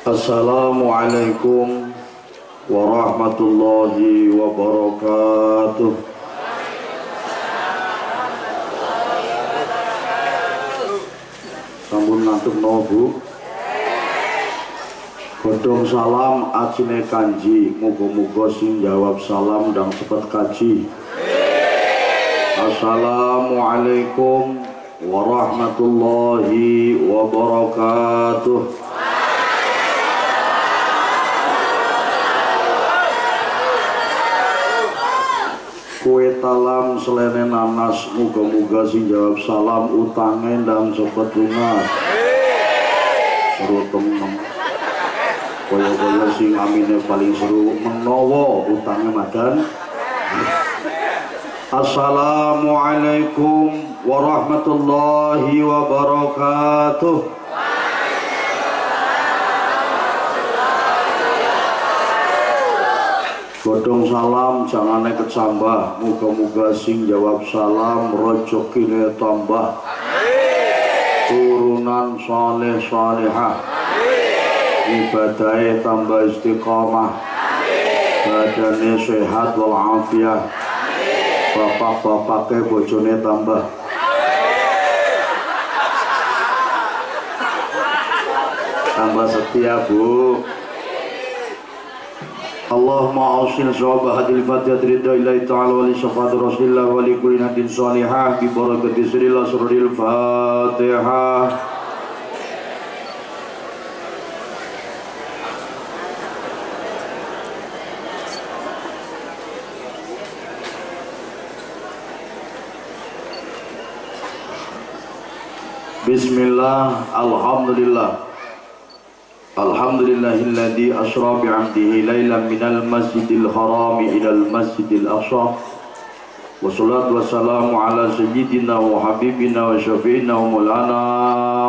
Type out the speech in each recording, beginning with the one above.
Assalamualaikum warahmatullahi wabarakatuh. Sampun ngantuk nobu. Godhong salam ajine kanji, muga-muga sing jawab salam dan cepet kaji. Assalamualaikum warahmatullahi wabarakatuh. Kue talam selene nanas, muga-muga sing jawab salam utange dan cepet lunas. Seru temen. Kaya-kaya sing amine paling seru menawa utange madan. Assalamualaikum warahmatullahi wabarakatuh. Godhong salam jangane kecambah, muga-muga sing jawab salam rejekine tambah. Turunan saleh salihah, ibadahe tambah istiqomah, badane sehat walafiat, bapak-bapake bojone tambah. Tambah setia, Bu. Allahumma awsil sawaba hadil fatihah ridha ilahi ta'ala wa li syafa'ati rasulillah wa li kulli nadin salihah bi barakati sirrillah suril fatihah. Bismillah, alhamdulillah. Alhamdulillahilladzi asra bi'abdihi lailan minal masjidil harami ilal masjidil aqsa. Wassalatu wassalamu ala sayyidina wa habibina wa syafi'ina wa maulana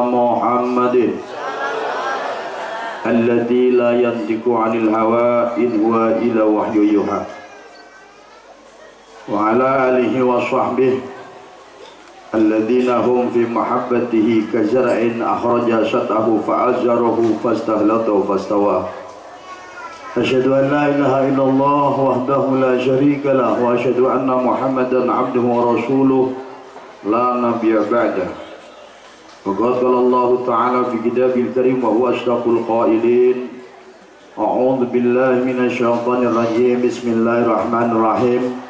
Muhammadin alladzi la yantiqu 'anil hawa in huwa illa wahyu yuha. Wa ala alihi wa sahbihi alladzina hum fi mahabbatihi kazar'in akhraja shatahu fa'azzarahu fastahlatahu fastawa. Asyhadu an la ilaha illallah wahdahu la syarika lah wa asyhadu anna Muhammadan 'abduhu wa rasuluh la nabiyya ba'dah. Wa qala Allah ta'ala fi kitabil karim wa huwa asdaqul qailin. A'udzu billahi minasy syaithanir rajim. Bismillahirrahmanirrahim.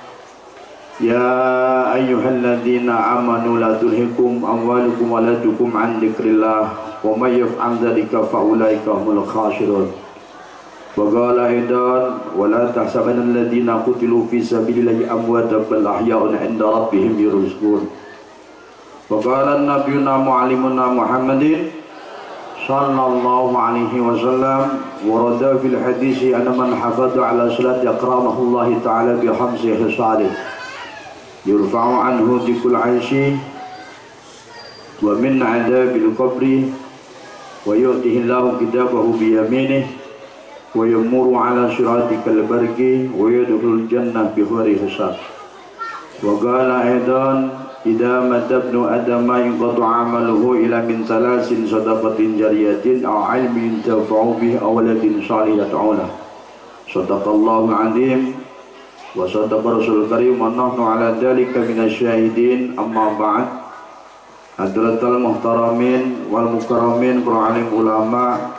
Ya ayyuhalladzina amanu la tulhikum amwalukum wa auladukum an dzikrillah wa may yaf'al dzalika fa ulaika humul khasirun. Wa qala aidan wa la tahsabanna alladzina qutilu fi sabilillahi amwatan bal ahya'un 'inda rabbihim yurzaqun. Wa qala nabiyyuna mu'allimuna Muhammadin sallallahu alaihi wasallam warada fil hadisi anna man hafadha ala salati akramahu Allah ta'ala bi khamsi hisalih yurfa'u anhu dikul aishi wa min adabil qabri wa yu'tihi Allahu kitabahu bi yaminih wa yamuru ala siratikal barqi wa yadkhulul jannah bi ghairi hisab. Wa qala aidan idza mata ibnu adama yanqatu 'amaluhu ila min thalasin sadaqatin jariyatin aw 'ilmin tafa'u bihi aw waladin salihin yad'ulahu. Shadaqallahu 'azim wa sadaqa rasul karim wa nahnu ala dzalika minasyahidin. Amma ba'd. Hadratal muhtaramin wal mukarramin, para alim ulama,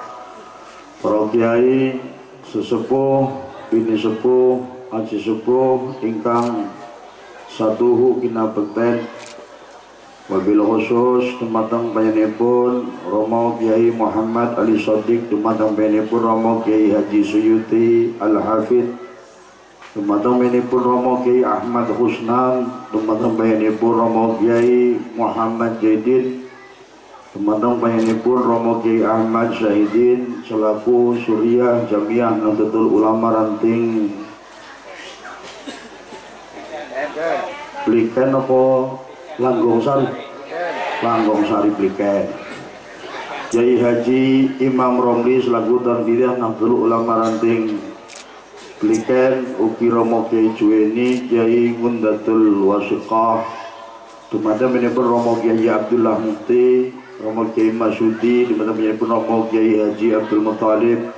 para kiai, sesepuh, bini sepuh, haji sepuh ingkang satuhu kina bekten, wabil khusus dumateng panjenenganipun Romo Kiai Muhammad Ali Shadiq, dumateng panjenenganipun Romo Kiai Haji Suyuti Al-Hafidh, dumateng panjenenganipun Romo Kiai Ahmad Husnan, dumateng panjenenganipun Romo Kiai Muhammad Jaidin, dumateng panjenenganipun Romo Kiai Ahmad Syahidin selaku Suriah Jamiah Nahdlatul Ulama Ranting Bliken apa Langgong Sari? Langgong Sari Bliken. Kiai Haji Imam Romli selaku Tanfidiyah Nahdlatul Ulama Ranting Bliken, ugi Romo Kiai Juweni, Kiai Ngundatul Wasiqah, Dumateng menipun Romo Kiai Abdullah Mukti, Romo Kiai Masyudi, dumateng menipun Romo Kiai Haji Abdul Muttalib,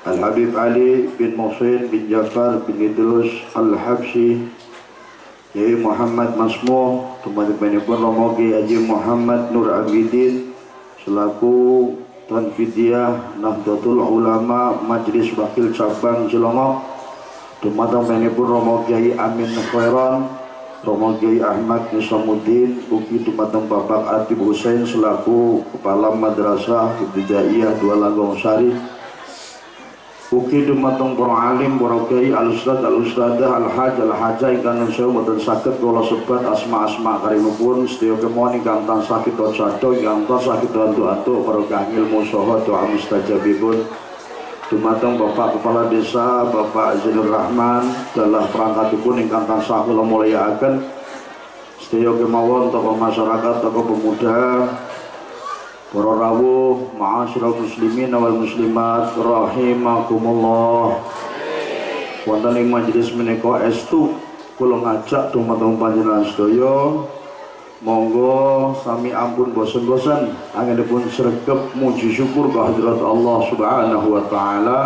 Al Habib Ali bin Muhsin bin Jafar bin Idrus Al Habsyi, Kiai Muhammad Masmuh, dumateng menipun Romo Kiai Haji Muhammad Nur Abidin selaku Tanfidiyah Nahdlatul Ulama Majelis Wakil Cabang Cilongok, dumateng menipun Romo Kiai Amin Khairon, Romo Kiai Ahmad Nisamuddin, ugi dumateng Bapak Atib Husain selaku Kepala Madrasah Ibtidaiyah Dua Langgong Sari, ugi dumateng para alim, para kiai, al-ustad, al-ustadah, al-haj, al-hajah ingkang nusa mboten saged kula sebat asma-asma karimipun sedaya kemawon ingkang tansah kita cadha, ingkang tansah kita antuk-antuk barokah ilmu saha doa mustajabipun. Dumateng Bapak Kepala Desa Bapak Zainur Rahman dalah perangkatipun ingkang tansah kula mulyakaken, sedaya kemawon tokoh masyarakat, tokoh pemuda, para rawuh, ma'asyiral muslimin wal muslimat rahimakumullah. Wonten ing majelis menika estu kula ngajak dumateng panjenengan sedaya, monggo sami ampun bosen-bosen anggenipun sregep muji syukur kehadirat Allah Subhanahu wa taala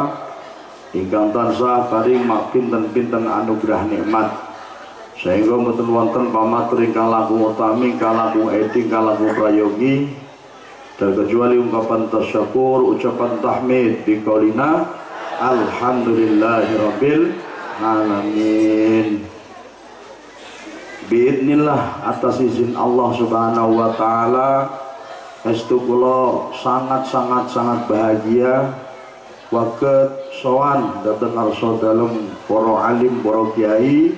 ingkang tansah paring pinten-pinten anugerah nikmat, sehingga mboten wonten pamatur ingkang langkung utami, ingkang langkung edi, ingkang langkung prayogi, terkecuali ungkapan tasyakur, ucapan tahmid bi qaulina alhamdulillahirabbil alamin. Biidznillah, atas izin Allah Subhanahu wa taala, estu kula sangat bahagia waket sowan dateng ngarsa dalem para alim, para kiai,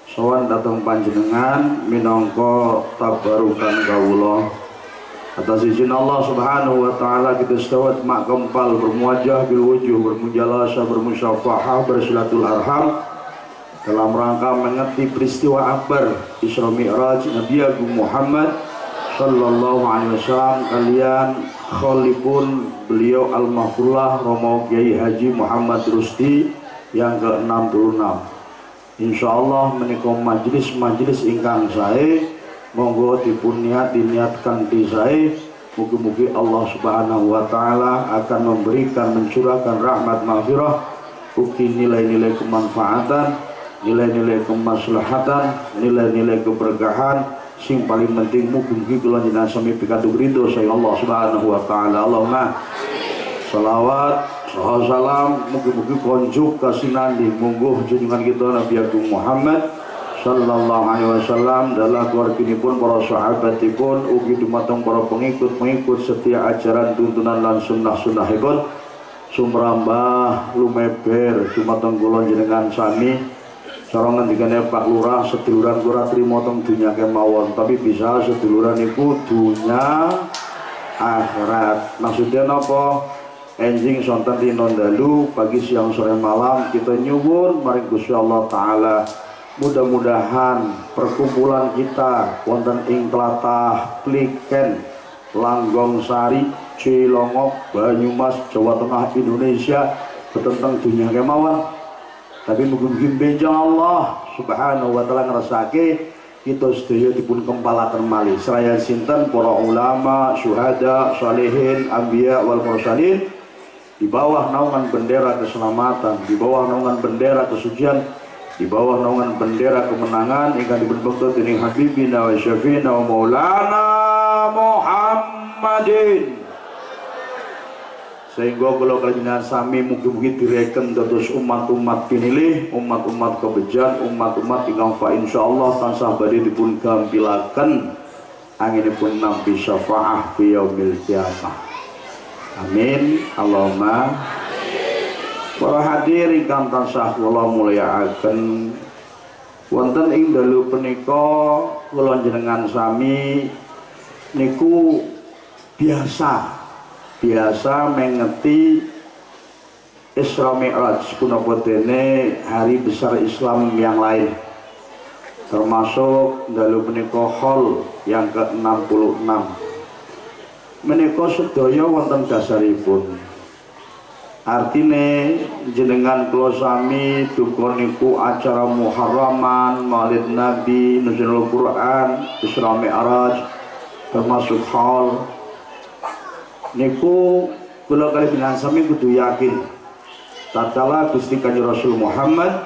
sowan dateng panjenengan minangka tabarukan kawula. Atas izin Allah Subhanahu wa taala kita setawat mak kempal bermuajah bil wujuh, bermujalasah, bermusyafahah, bersilatul arham dalam rangka mengerti peristiwa akbar Isra Mi'raj Nabi Agung Muhammad sallallahu alaihi wasallam kalian khalifun beliau al-mahfullah Romo Kiai Haji Muhammad Rusdi yang ke-66. Insyaallah menika majelis ingkang sae, monggo dipun diniatkan di sae, mugi-mugi Allah Subhanahu wa taala akan memberikan, mencurahkan rahmat maghfirah, ugi nilai-nilai kemanfaatan, nilai-nilai kemaslahatan, nilai-nilai keberkahan, sing paling penting mugi-mugi kula jenengan sami pikantuk ridho saking Allah Subhanahu wa taala. Allahumma shalawat salam mugi-mugi konjuk kasinandi mungguh junjungan kita Nabi Agung Muhammad sallallahu alaihi wasallam dalam keluarginipun, para sahabatipun, ugi dumateng para pengikut setia ajaran tuntunan lan sunnah-sunnahipun sumrambah lumeber dumateng kula jenengan sami. Cara ngendikane Pak Lurah, seduluran ora trimo teng dunya kemawon, tapi bisa seduluran iku dunya akhirat. Maksudnya napa? Enjing sonten dina dalu pagi siang sore malam kita nyuwun maring Gusti Allah taala, mudah-mudahan perkumpulan kita wonten ing tlatah Pliken, Langgong Sari, Cilongok, Banyumas, Jawa Tengah, Indonesia betentang dunia kemawon. Tapi mugi-mugi benjang Allah Subhanahu wa taala ngrasake kita sedaya dipun kempalaken malih seraya sinten para ulama, syuhada, salihin, anbiya wal mursalin di bawah naungan bendera keselamatan, di bawah naungan bendera kesucian, di bawah naungan bendera kemenangan ingkang dipunbekta dening Habibina wa Syafiina wa Maulana Muhammadin, sehingga kalau kalian sami mugi-mugi direken dados umat-umat pinilih, umat-umat kebejan, umat-umat ingkang fa insyaallah tansah badhe dipun gampilaken anginipun nampi syafaah fi yaumil qiyamah. Amin Allahumma. Para hadirin ingkang tansah kula mulyakaken, wonten ing dalu punika kula jenengan sami niku biasa mengeti Isra Mi'raj punapa dene hari besar Islam yang lain, termasuk dalu punika hol yang ke-66. Menika sedaya wonten dasaripun. Artine jenengan kula sami duka niku acara Muharraman, Maulid Nabi, Nuzulul Quran, Isra Mi'raj, termasuk haul niku kula kali bilang sami kudu yakin tatkala Gusti Kanjeng Rasul Muhammad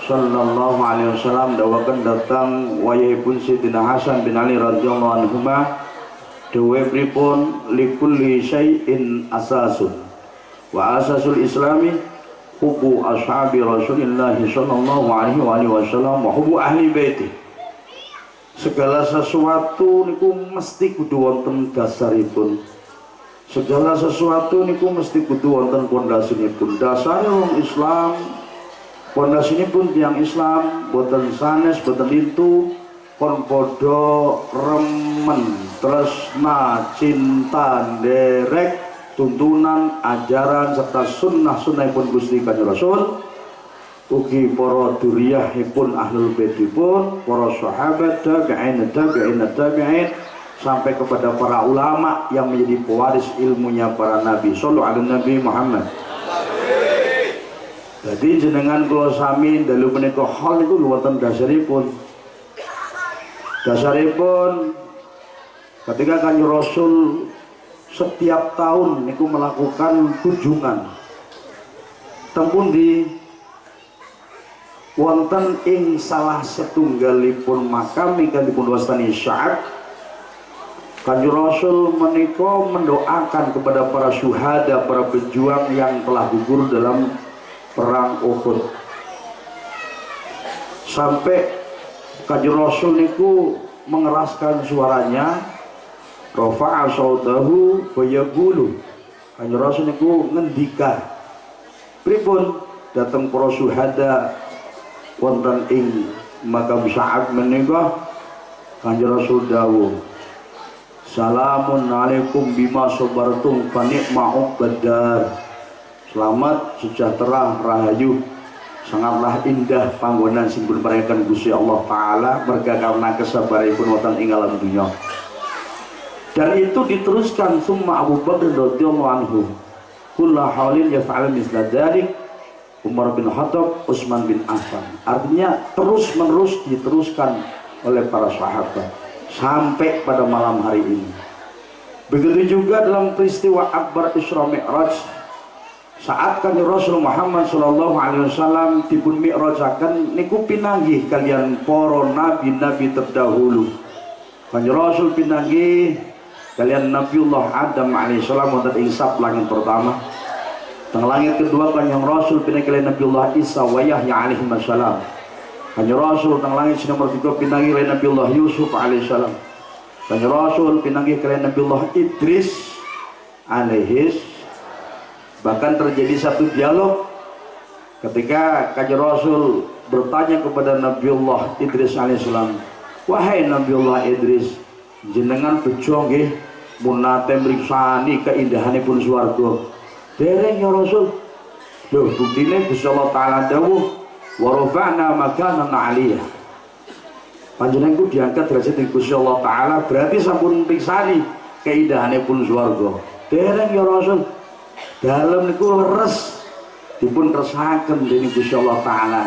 sallallahu alaihi wasallam dawakan datang wayahipun Sayyidina Hasan bin Ali radhiyallahu anhuma dewe pripun likulli syai'in asasun wa asasul islami hubu ashabi Rasulillah sallallahu alaihi wasallam wa hubu ahli baiti. Segala sesuatu niku mesti kudu wonten dasaripun. Segala sesuatu niku mesti kudu wonten pondasinipun. Dasare wong Islam, pondasinipun tiyang Islam boten sanes boten lintu kon padha remen tresna cinta derek tuntunan, ajaran serta sunnah-sunnahipun Gusti Kanjeng Rasul, ugi para duriyahipun ahlul baitipun, para sahabat, tabi'in, sampai kepada para ulama yang menjadi pewaris ilmunya para nabi. Shallu ala Nabi Muhammad. Jadi jenengan kula sami dalu menika hal niku wonten dasaripun. Dasaripun ketika Kanjeng Rasul setiap tahun niku melakukan kunjungan tempun di wonten ing salah setunggalipun makam ingkang dipunwastani Sya'ab. Kanjeng Rasul menika mendoakan kepada para syuhada, para pejuang yang telah gugur dalam perang Uhud. Sampai Kanjeng Rasul niku mengeraskan suaranya, rafa'a sautahu fayaqulu. Kanjeng Rasul niku ngendikan pripun dateng para syuhada wonten ing makam Sya'ab menika. Kanjeng Rasul dawuh, salamun alaikum bima sabartum fa ni'ma uqbadar. Selamat, sejahtera, rahayu, sangatlah indah panggonan sing diparingaken Gusti Allah taala merga karena kesabaripun wonten ing alam dunya. Dan itu diteruskan summa Abu Bakar radhiyallahu anhu kullu haulin yaf'al misla dzalik, Umar bin Khattab, Utsman bin Affan. Artinya terus menerus diteruskan oleh para sahabat sampai pada malam hari ini. Begitu juga dalam peristiwa akbar Isra Mi'raj, saat Kanjeng Rasul Muhammad sallallahu alaihi wasallam dipun mi'rajaken niku pinanggih kalian para nabi-nabi terdahulu. Kanjeng Rasul pinanggih kalian Nabiullah Adam alaihissalam wonten ing sab langit pertama. Teng langit kedua Kanjeng Rasul pinanggih kalian Nabiullah Isa wa Yahya alaihissalam. Kanjeng Rasul teng langit nomor 3 pinanggih kalian Nabiullah Yusuf alaihissalam. Kanjeng Rasul pinanggih kalian Nabiullah Idris alaihis. Bahkan terjadi satu dialog ketika Kanjeng Rasul bertanya kepada Nabiullah Idris alaihissalam, wahai Nabiullah Idris, jenengan bejo nggih mun nate mriksani keindahanipun swarga? Dereng ya Rasul. Lho buktine Gusti Allah taala dawuh wa rafa'na makanan 'aliyah. Panjenenganku diangkat derajat Gusti Allah taala, berarti sampun mriksani keindahanipun swarga. Dereng ya Rasul. Dalem niku leres dipun kersakaken dening Gusti Allah taala.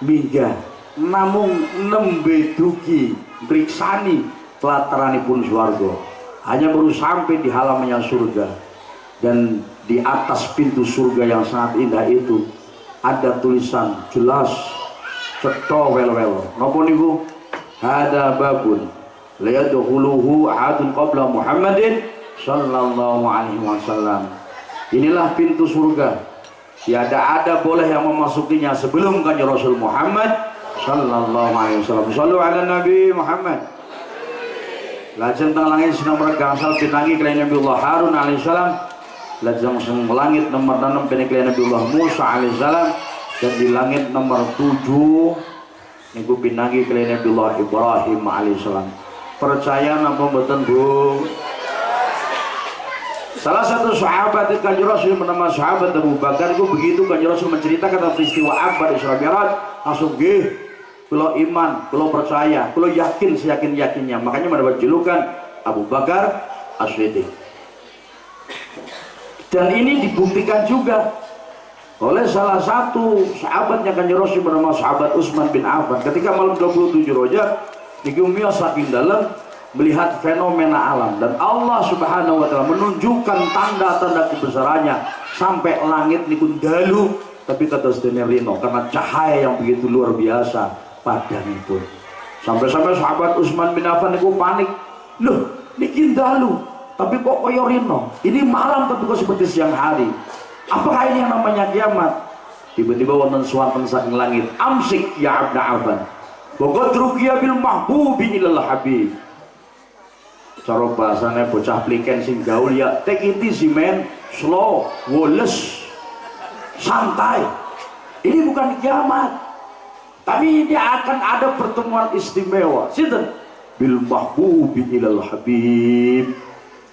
Minggah namung nembe dugi mriksani pelataranipun swarga, hanya baru sampai di halamannya surga. Dan di atas pintu surga yang sangat indah itu ada tulisan jelas cetha wel-wel. Napa niku? Hada babun la yadkhuluhu ahadun qabla Muhammadin sallallahu alaihi wasallam. Inilah pintu surga, tiada ada boleh yang memasukinya sebelum Kanjeng Rasul Muhammad sallallahu alaihi wasallam. Shallu ala Nabi Muhammad. Lajeng teng langit nomor gangsal pinanggih kalian Nabiullah Harun alaihissalam. Lajeng teng langit nomor 6 pinanggih kalian Nabiullah Musa alaihissalam. Dan di langit nomor 7 niku pinanggih kalian Nabiullah Ibrahim alaihissalam. Percaya napa mboten, Bu? Salah satu sahabat Kanjeng Rasul bernama sahabat Abu Bakar itu begitu Kanjeng Rasul menceritakan tentang peristiwa akbar Isra Mi'raj, langsung nggih, kula iman, kula percaya, kula yakin seyakin-yakinnya. Makanya mendapat julukan Abu Bakar As-Siddiq. Dan ini dibuktikan juga oleh salah satu sahabatnya Kanjeng Rasul bernama sahabat Utsman bin Affan. Ketika malam 27 Rajab niki umiyos saking dalam melihat fenomena alam, dan Allah Subhanahu wa taala menunjukkan tanda-tanda kebesarannya sampai langit niku dalu tapi kados dene rino karena cahaya yang begitu luar biasa padangipun. Sampai-sampai sahabat Utsman bin Affan niku panik. Loh, niki dalu tapi kok koyo rino. Ini malam tapi kok seperti siang hari. Apakah ini yang namanya kiamat? Tiba-tiba wonten suwanten saking langit, amsik ya Abna Affan. Bogor ruqya bil mahbubi ilal habib. Cara bahasane bocah pliken sing gaul ya, take it easy man, slow, woles, santai. Ini bukan kiamat. Tapi ini akan ada pertemuan istimewa. Sinten? Bil mahbubi ilal habib.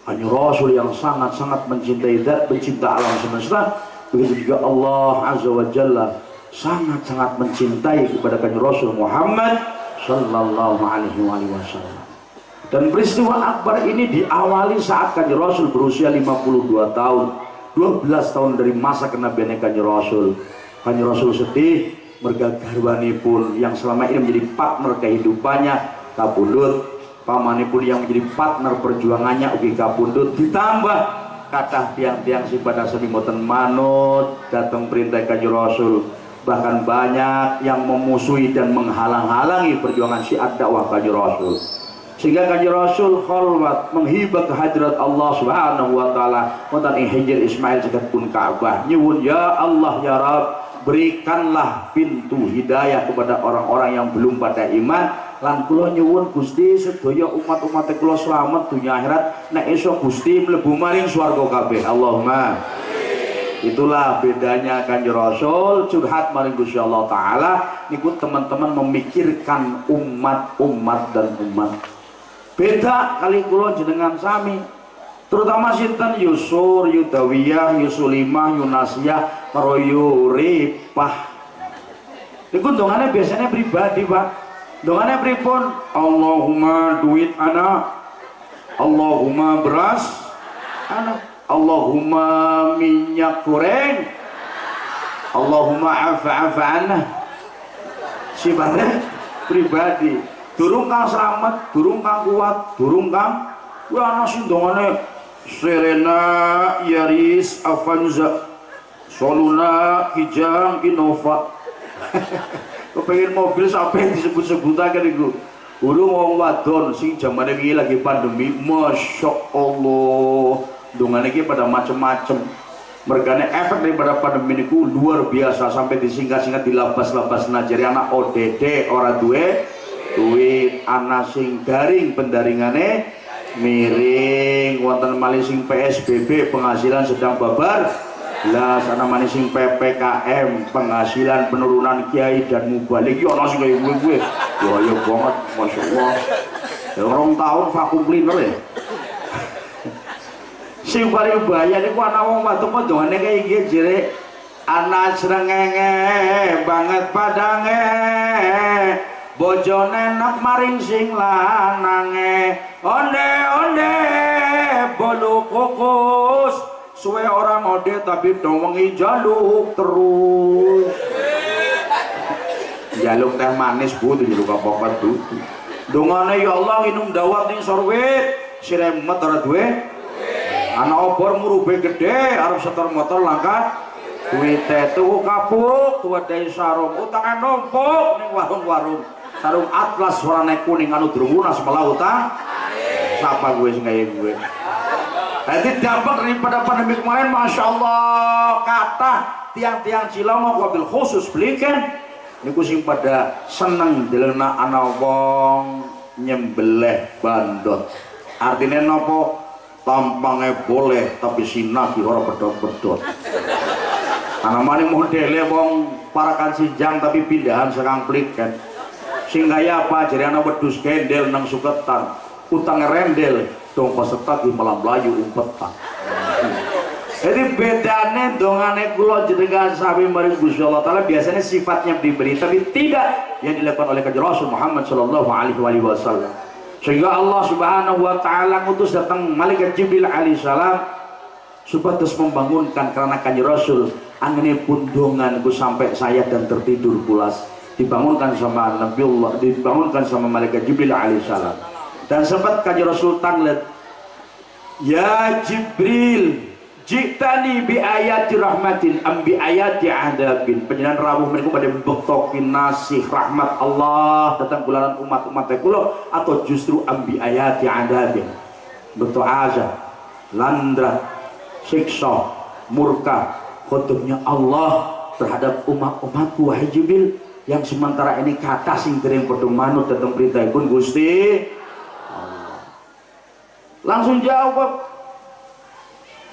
Hanya Rasul yang sangat-sangat mencintai zat, pencinta alam semesta. Begitu juga Allah Azza wa Jalla sangat-sangat mencintai kepada Kanjeng Rasul Muhammad sallallahu alaihi wasallam. Dan peristiwa akbar ini diawali saat Kanjeng Rasul berusia 52 tahun, 12 tahun dari masa kenabian Kanjeng Rasul. Kanjeng Rasul sedih, merga garwanipun yang selama ini menjadi partner kehidupannya kapundhut, pamanipun yang menjadi partner perjuangannya ugi kapundhut, ditambah kathah tiang-tiang sing pada sami mboten manut datang perintah Kanjeng Rasul. Bahkan banyak yang memusuhi dan menghalang-halangi perjuangan syiar dakwah Kanjeng Rasul, sehingga Kanjeng Rasul kholwat menghibah kehadirat Allah Subhanahu wa taala wonten ing Hijr Ismail cekapun Ka'bah, nyuwun ya Allah ya Rabb, berikanlah pintu hidayah kepada orang-orang yang belum pada iman, lan kula nyuwun Gusti sedaya umat-umat kula selamat dunia akhirat, nek esuk Gusti mlebu maring swarga kabeh. Allahumma. Itulah bedanya Kanjeng Rasul curhat maring Gusti Allah taala niku teman-teman memikirkan umat-umat dan umat. Beda kali kula jenengan sami, terutama sinten Yusur, Yudawiyah, Yusulimah, Yunasiyah, karo Yuripah. Niku dongane biasanya pribadi, Pak. Dongane pripun? Allahumma duit anak, Allahumma beras anak, Allahumma minyak goreng, Allahumma afa anna. Sibane pribadi. Durung kang selamat, durung kang kuat, durung kang ana sing dongane Serena, Yaris, Avanza, Soluna, Kijang, Innova. Kepengen mobil sampai disebut-sebutaken iku. Urung wong wadon sing jamane iki lagi pandemi, Masya Allah. Dongane iki pada macem-macem. Mergane efek daripada pandemi niku luar biasa sampai disingkat-singkat dilabas-labas najari anak ODD ora duwe duit, anak sing daring pendaringane miring, wonten malih sing PSBB penghasilan sedang babar lah, sana malih sing PPKM penghasilan penurunan kiai dan mubalik. Yo ana sing kaya gue yo banget Masya Allah. Ya orang tahun vakum cleaner ya. Sing paling bahaya niku ana wong wadon kok dongane kaya iki jere anak srengenge banget padange, bojone nak maring sing lanange, onde-onde bolu kukus, suwe orang ode tapi dowengi jaluk terus. Jaluk teh manis bu, jaluk apa-apa tuh. Dongane ya Allah minum dawat ning sorwit, siremet ora duwe. Anak obor murube gede, arep setor motor langkat. Duite tuku kapuk, tuwadai sarung, utangan numpuk ning warung-warung. Sarung atlas warna kuning anu durung lunas malah utang. Siapa gue sing kaya gue? Jadi dampak daripada pandemi kemarin, Masya Allah, kata tiang-tiang Cilongok wabil khusus belikan niku sing pada seneng delena ana wong nyembelih bandot. Artinya nopo? Tampangnya boleh tapi sinagi ora pedot-pedot. Ana maning modele wong parakan sinjang tapi pindahan sekang pliken. Sing kaya apa jadi ana wedhus gendel nang suketan, utang rendel dong peserta di malam layu umpetan. Jadi bedane dongane kula jenengan sami maring Gusti Allah taala biasanya sifatnya diberi tapi tidak yang dilakukan oleh Kanjeng Rasul Muhammad sallallahu alaihi wasallam. Sehingga Allah Subhanahu wa taala ngutus datang malaikat Jibril alaihissalam supados membangunkan karena Kanjeng Rasul anginipun dongan ku sampai saya dan tertidur pulas, dibangunkan sama Nabiullah, dibangunkan sama malaikat Jibril alaihissalam. Dan sempat Kanjeng Rasul tanglet, ya Jibril jitani bi ayati rahmatin am bi ayati adabin. Panjenengan rawuh menika pada bektokin nasih rahmat Allah datang kularan umat-umat kula atau justru am bi ayati adabin, betul azab, landra, siksa, murka, khotubnya Allah terhadap umat-umatku wahai Jibril yang sementara ini kata sing kering padha manut datang perintahipun Gusti Allah. Langsung jawab,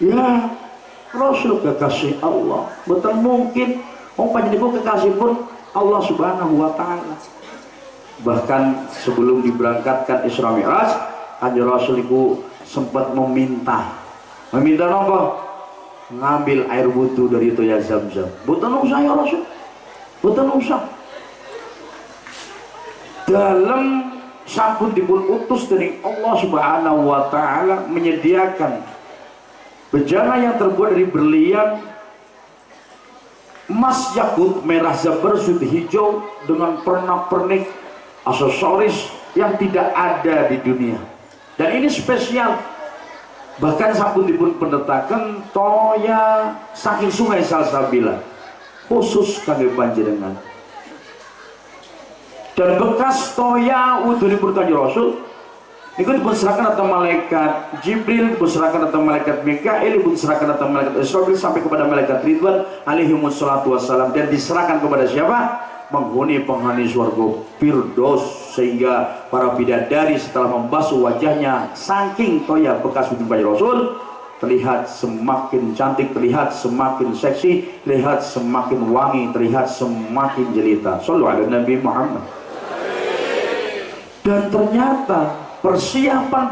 ya Rasul kekasih Allah, betul mungkin panjenengan kekasih pun Allah Subhanahu wa taala. Bahkan sebelum diberangkatkan Isra Mi'raj, Kanjeng Rasul itu sempat meminta apa? Ngambil air wudu dari toya Zam-Zam. Betul usah ya Rasul, betul usah. Dalam sampun dipun utus dari Allah Subhanahu wa taala menyediakan bejana yang terbuat dari berlian, emas, yakut, merah, zabarjud, hijau dengan pernak-pernik aksesoris yang tidak ada di dunia. Dan ini spesial. Bahkan sampun dipun pendetaken toya saking sungai Salsabila khusus kangge panjenengan. Dan bekas toya udunipun Kanjeng Rasul itu diserahkan atau malaikat Jibril, diserahkan atau malaikat Mikail, diserahkan atau malaikat Israfil sampai kepada malaikat Ridwan alaihimus salatu wassalam, dan diserahkan kepada siapa? Penghuni swarga Firdaus, sehingga para bidadari setelah membasuh wajahnya saking toya bekas wujud Kanjeng Rasul terlihat semakin cantik, terlihat semakin seksi, terlihat semakin wangi, terlihat semakin jelita. Shallu ala Nabi Muhammad. Dan ternyata persiapan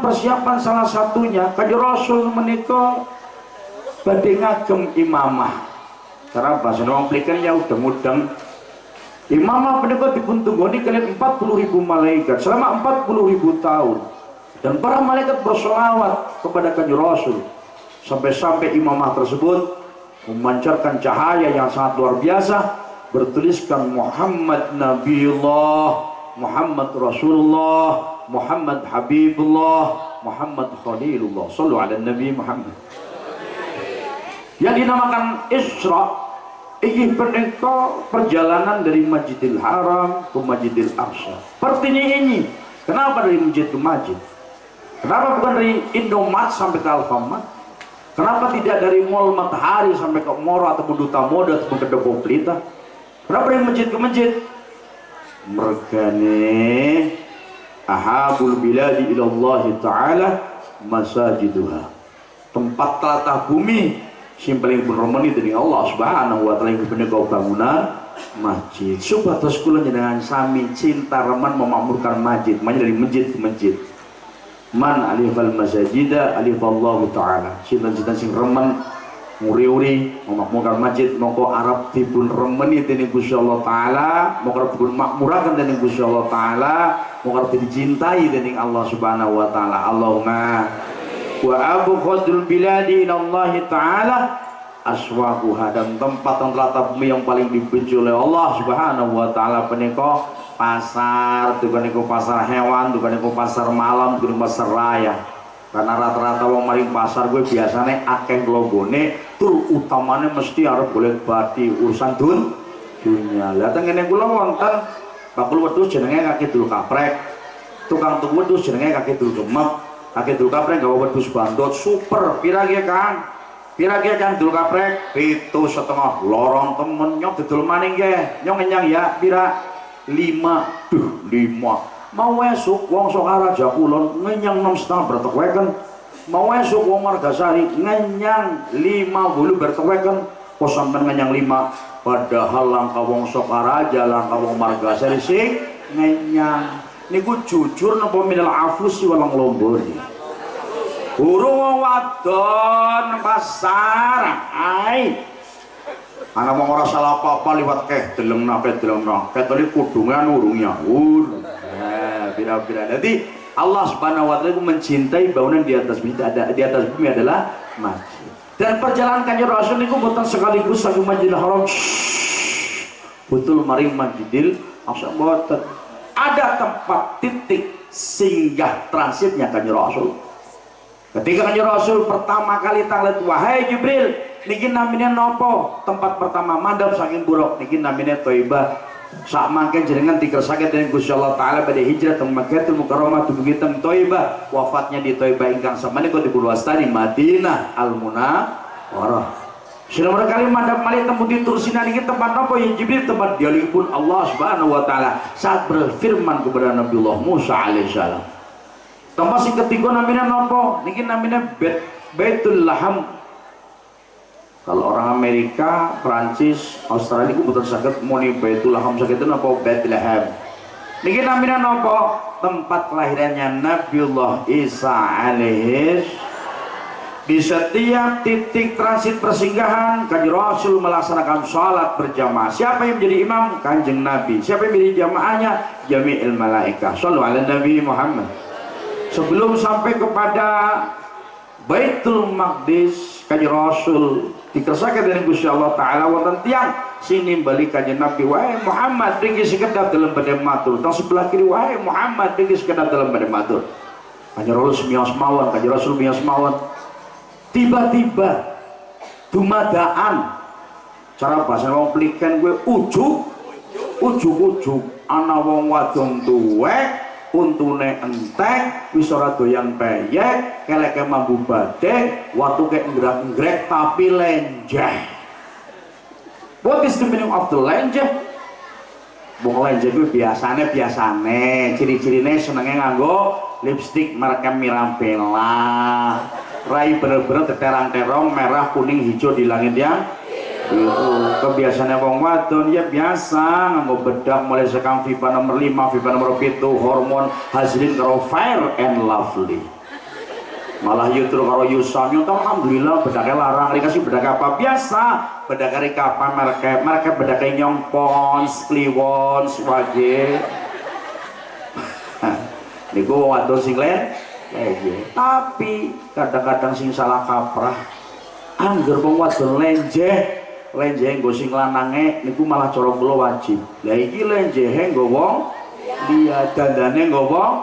salah satunya Kanjeng Rasul menika badhe ngagem imamah. Karena bahasa wong pliken ya udeng-udeng. Imamah menika dipun tunggoni kalian 40.000 malaikat selama 40.000 tahun. Dan para malaikat bersolawat kepada Kanjeng Rasul sampai-sampai imamah tersebut memancarkan cahaya yang sangat luar biasa, bertuliskan Muhammad Nabiullah, Muhammad Rasulullah, Muhammad Habibullah, Muhammad Khalilullah. Sallu ala Nabi Muhammad. Yang dinamakan Isra, ini perjalanan dari Masjidil Haram ke Masjidil Aqsa. Artinya ini, kenapa dari masjid ke masjid? Kenapa bukan dari Indomaret sampai ke Alfamart? Kenapa tidak dari Mall Matahari sampai ke Moro ataupun Duta Mode ataupun ke Depo Pelita? Kenapa dari masjid ke masjid? Mergane ahabul biladi ilallahi ta'ala masajiduha, tempat telatah bumi sing paling berremeni dari Allah Subhanahu wa taala punika bangunan masjid. Supados kula jenengan sami cinta remen memakmurkan masjid, makanya dari masjid ke masjid. Man alifal masajida alifallahu ta'ala. Sinten-sinten sing remen nguri-uri memakmurkan masjid, moko Arab dipun remeni dening Gusti Allah taala, moko dipun makmuraken dening Gusti Allah taala, moko dicintai dening Allah Subhanahu wa taala. Allahumma wa abu khadrul biladi ilallahi taala aswaquha, dan tempat telatah bumi yang paling dibenci oleh Allah Subhanahu wa taala punika pasar, punika pasar hewan, punika pasar malam, punika pasar raya. Karena rata-rata wong maring pasar gue biasanya akeh lombone, tur utamanya mesti arep golek bati urusan dunia. Lah teng ngene kula wonten bakul wedhus jenenge kaki dul kaprek. Tukang tuku wedhus jenenge kaki dul gemek. Kaki dul kaprek gawe wedhus bandot super. Pira ki Kang? Pira ki Kang dul kaprek? 7,5 lorong temen nyok didol maning nggih. Nyok ngenyang ya pira? 5. Duh, 5. Mau esuk wong Sokaraja Kulon ngenyang 6,5 bertekweken, mau esuk wong Margasari ngenyang 50 bertekweken, kok sampean ngenyang 5, padahal langka wong Sokaraja, langka wong Margasari sing ngenyang. Niku jujur napa minal afusi walang lomboni. Urung wong wadon pasar ai. Ana wong ora salah apa-apa liwat deleng nape deleng nang. Ketone kudungan urung nyaur. Bira-bira. Jadi Allah Subhanahu wa taala mencintai bangunan di atas bumi adalah masjid. Dan perjalanan Kanjeng Rasul niku boten sekaligus saking Masjidil Haram betul mari Masjidil Aqsa boten. Ada tempat titik singgah transitnya Kanjeng Rasul. Ketika Kanjeng Rasul pertama kali tanglet, wahai Jibril, niki namine nopo? Tempat pertama mandap saking buruk niki namine Thaibah. Sak mangke jenengan dikersake dening Gusti Allah taala badhe hijrah teng Makkahul Mukarramah dumugi teng Thaibah. Wafatnya di Thaibah ingkang samenika dipun wastani Madinah Al Munawwarah. Saudara kali mandap malih teng pundi Tursina niki tempat napa ya Jibril? Tempat dialihipun Allah Subhanahu wa taala saat berfirman kepada Nabiullah Musa alaihissalam. Tempat sing ketiga namanya napa? Niki namanya Baitul Laham. Kalau orang Amerika, Prancis, Australia itu betul sakit muni Baitul Laham sakit itu napa Bethlehem. Niki namanya napa? Tempat kelahirannya Nabiullah Isa alaihis. Di setiap titik transit persinggahan Kanjeng Rasul melaksanakan sholat berjamaah. Siapa yang menjadi imam? Kanjeng Nabi. Siapa yang menjadi jamaahnya? Jami'il malaikah. Shallu ala Nabi Muhammad. Sebelum sampai kepada Baitul Maqdis, Kanjeng Rasul dikersakaken dening Gusti Allah taala wonten tiyang sini balik Kanjeng Nabi, wahai Muhammad ringgi sekedap dalam badhe matur. Tang sebelah kiri, wahai Muhammad ringgi sekedap dalam badhe matur. Kanjeng Rasul miyos mawon, Kanjeng Rasul miyos mawon. Tiba-tiba dumadaan cara bahasa wong pliken gue ujug ana wong wadon tuwek untune entek wis ora doyan peyek keleke mambu badhe watuke nggrek-nggrek tapi lenjeh. What is the meaning of the lenjeh? Wong lenjeh kuwi biasane ciri-cirine senenge nganggo lipstik merek Mirabella. Rai bener-bener terang-terong merah kuning hijau di langit yang kebiasaannya wong wadon ya biasa nganggo bedak mulai sekang Viva nomor 5, Viva nomor 7, hormon hasilin karo Fair and Lovely. Malah yutru karo Yusan, alhamdulillah bedaknya larang. Dikasih bedak apa biasa? Bedak rika apa mereka bedaknya Nyong Pons, Kliwon, Swage. Niku wadon sing tapi kadang-kadang sing salah kaprah angger wong wadon lenjeh nggo sing lanange niku malah cara kula wajib. Lah iki lenjehe nggo wong liya dandane nggo wong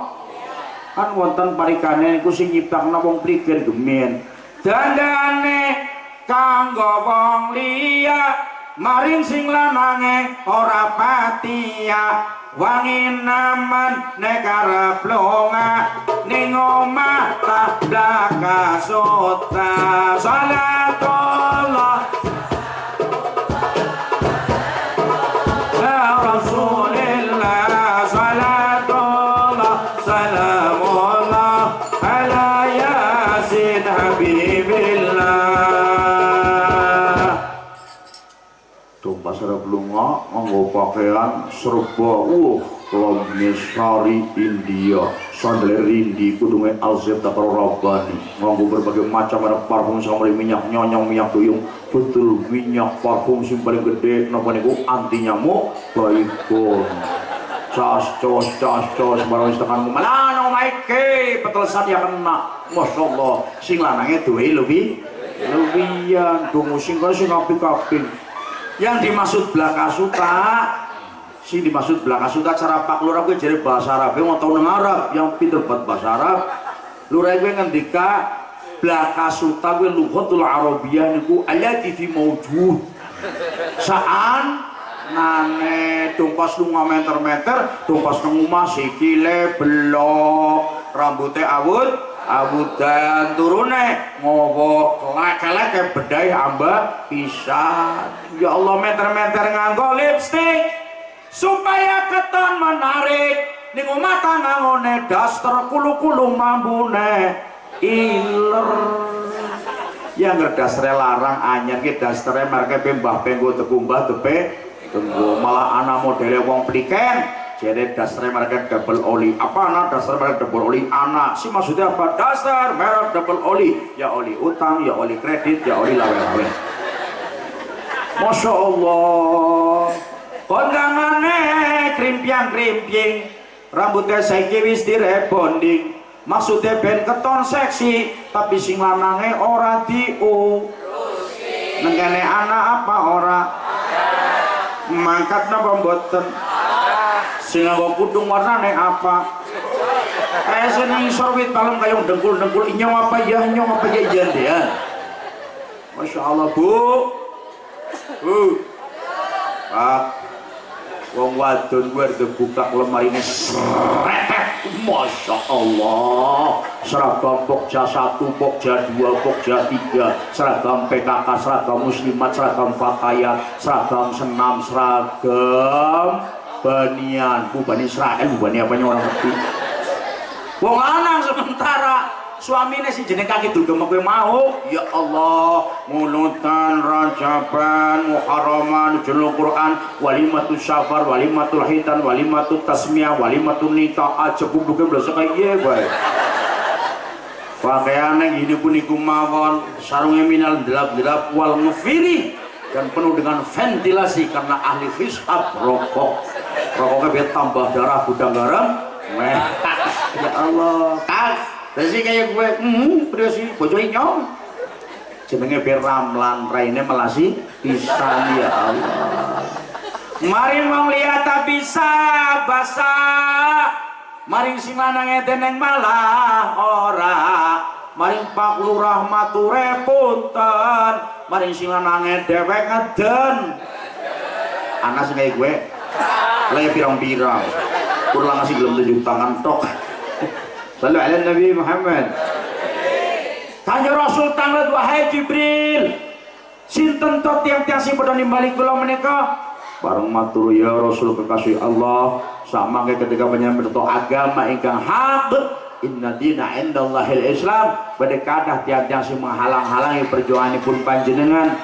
kan wonten parikane niku sing nyiptakna wong pliger gemen dandane kanggo wong liya maring sing lanange ora patia wangi naman nek arep lunga ning omah tablak kasota salatullah ya Rasulillah salatullah salamullah ala yasin habibillah. Pas arep lunga nganggo pakaian serba kelamine sari India, sandal rindi kudunge Alzeb karo Rabbani, nganggo berbagai macam merek parfum sampai minyak nyonyong, minyak tuyung, betul minyak parfum sing paling gede napa niku anti nyamuk Baygon. Cas-cos barang tekan malah maike petelesan yang kena. Masyaallah sing lanange duwe luwihan dungu sing kaya sing apik-apik. Yang dimaksud blakasuta, si dimaksud blakasuta cara Pak Lurah gue jadi bahasa Arab, mau tahu neng Arab, yang pinter buat bahasa Arab. Lurah gue ngendika blakasuta gue lughatul Arabiyah niku allati fi mawjud. Saan nane dongkos lunga meter-meter, dongkos nang omah sikile belok, rambutnya awut dan turune ngowo kelek bedai amba pisan. Ya Allah meter-meter nganggo lipstik supaya keton menarik ning mata ngangone daster kulu-kulu mambune iler. Ya ngerdasre larang anyar ki dastere mereke mbah penggo tekumbah tepe tenggo malah ana modele wong pliken. Jadi dasar mereka double oli. Apa anak dasar mereka double oli? Anak si maksudnya apa? Dasar merek double oli. Ya oli utang, ya oli kredit, ya oli lawe-lawe. Masya Allah. Kondangannya krimpiang-krimping. Rambutnya saiki wis direbonding. maksudnya ben keton seksi tapi sing lanange ora nengkene anak apa ora mangkat napa mboten sing nganggo kudung warnane apa kayak seneng sorwit palem kayong dengkul inyong apa ya jandean Masya Allah bu Pak wong wadon gue buka lemari ini sretet Masya Allah seragam Pokja 1, Pokja 2, Pokja 3 seragam PKK, seragam muslimat, seragam fakayat seragam senam, seragam banian Bani Israel, Bani apanya orang ngerti wong lanang sementara suaminya si jeneng kaki dugem kowe mau ya Allah ngunutan rajaban muharraman julul Quran walimatul syafar walimatul hitan walimatul tasmiyah walimatul nikah aja dugem dosa kaya bae pakaiannya gini pun iku mawon sarungnya minal delap-delap wal ngefiri dan penuh dengan ventilasi karena ahli hisab rokoknya biar tambah darah gudang garam ya Allah Dasi kayak gue, dasi bojo inyong jenenge beramlan raine melasi pisan ya Allah mari wong liya ta bisa basa mari sing lanang edeneng malah ora mari Pak Lurah mature punten mari sing lanang dhewek ngeden ana sing kayak gue laya pirang-pirang kurang ngasih belum tunjuk tangan tok Sallu ala Nabi Muhammad. Kanjeng Rasul tanglet wahai Jibril. Sinten to tiang-tiang sing padha nimbali kula menika? Bareng matur ya Rasul kekasih Allah, samangke ketika menyampaikan agama ingkang hak. Inna dina indallahil Islam. Badhe kathah tiang-tiang sing menghalang-halangi perjuanganipun panjenengan.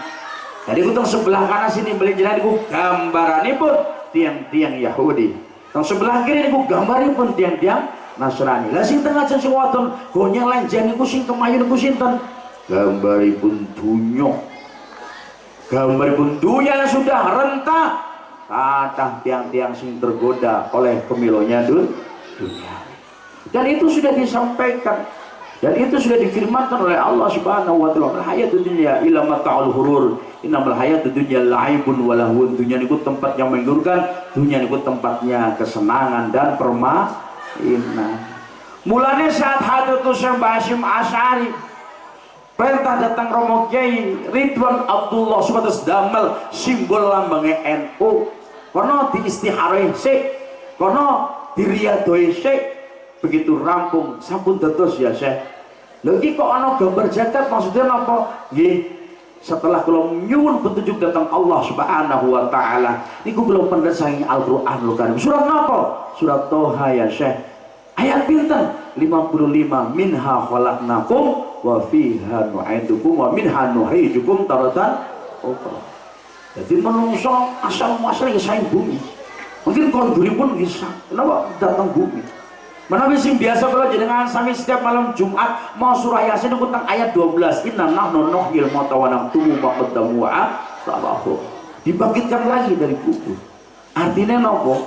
Jadi kutong sebelah kanan sini beli jenengan niku gambaranipun tiang-tiang Yahudi. Tong sebelah kiri niku gambaripun tiang-tiang Nasrani. Lah sing tengah sing wadon gonyang lenjang iku sing kemayu niku sinten? Gambaripun dunya. Gambaripun dunya yang sudah rentah. Kathah tiang-tiang sing tergoda oleh kemilonya dunia. Dan itu sudah disampaikan dan itu sudah difirmankan oleh Allah Subhanahu wa taala. Hayatud dunya ila mata'ul hurur. Innamal hayatud dunya la'ibun wa lahwun. Dunia niku tempat yang menggiurkan, dunia niku tempatnya kesenangan dan permainan. Mulanya saat hadratus Syekh Hasyim Asy'ari perintah datang Romo Kiai Ridwan Abdullah supados damel simbol lambangnya NU kono diistiharoi sik kono diriadoi sik begitu rampung sampun dados ya Syekh lho iki kok ana gambar jagat maksudnya napa nggih setelah kula nyuwun petunjuk datang Allah Subhanahu wa taala niku kula pendhasari Al-Qur'anul Karim surat napa surat Toha ya Syekh ayat pinten 55 minha khalaqnakum wa fiha nu'idukum wa minha nuhyidukum taratan ukhra jadi menungso asal muasal ya saing bumi mungkin konduripun bisa kenapa datang bumi menawi sing biasa kalau jenengan sami setiap malam Jumat mau surah Yasin tentang ayat 12 inna nahnu nuhyil mauta wa naktubu ma qaddamu wa atharuhum dibangkitkan lagi dari kubur artinya nopo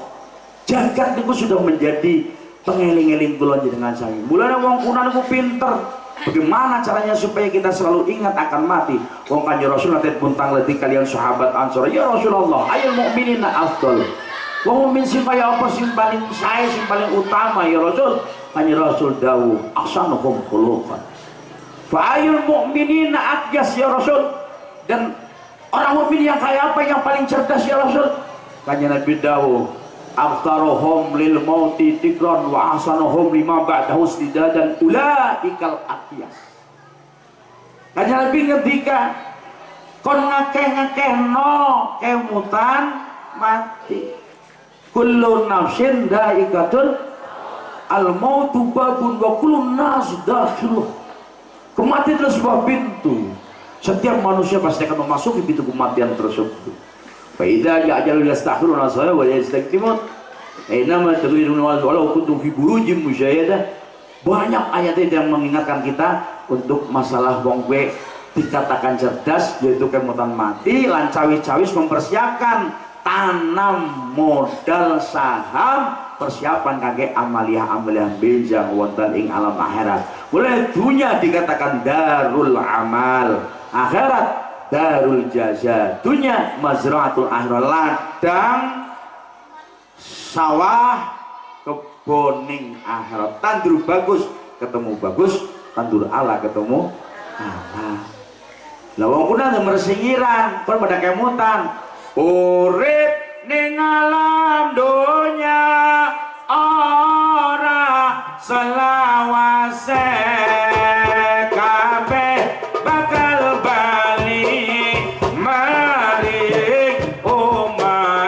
jagat niku sudah menjadi pengeling-eling kula jenengan sami mulane wong kuno niku pinter bagaimana caranya supaya kita selalu ingat akan mati wong Kanjeng Rasul nate pun tangleti kalian sahabat Ansor ya Rasulullah ayul mukminina afdal wong mukmin sing kaya apa sing paling sae sing paling utama ya Rasul Kanjeng Rasul dawuh ahsanuhum khuluqan fa ayul mukminina atyas ya Rasul dan orang mukmin yang kaya apa yang paling cerdas ya Rasul Kanjeng Nabi dawuh aftarohum lil mauti tikron wa ahsanuhum lima ba'dahu istidadan ulaikal atyas Kanjeng Nabi ngendika kon ngakeh-ngakehno kemutan mati kullu nafsin dha'iqatul al mautu babun wa kullu nas dakhiluh kematian adalah sebuah pintu setiap manusia pasti akan memasuki pintu kematian tersebut فإذا جعلوا يستحضرون الصلاة ويستكتمون إنما تريدون walau kuntum fi burujin musyayadah banyak ayat yang mengingatkan kita untuk masalah wong kowe dikatakan cerdas yaitu kemutan mati lan cawis-cawis mempersiapkan tanam modal saham persiapan kangge amaliah-amaliah benjang wonten ing alam akhirat. Mulai dunia dikatakan darul amal, akhirat darul jaza. Dunia mazraatul akhirat, ladang sawah keboning akhirat. Tandur bagus ketemu bagus, tandur ala ketemu ala. Lah wong kuna mersingiran kon pada kemutan urip ning alam donya ora selawase kabeh bakal bali maring omah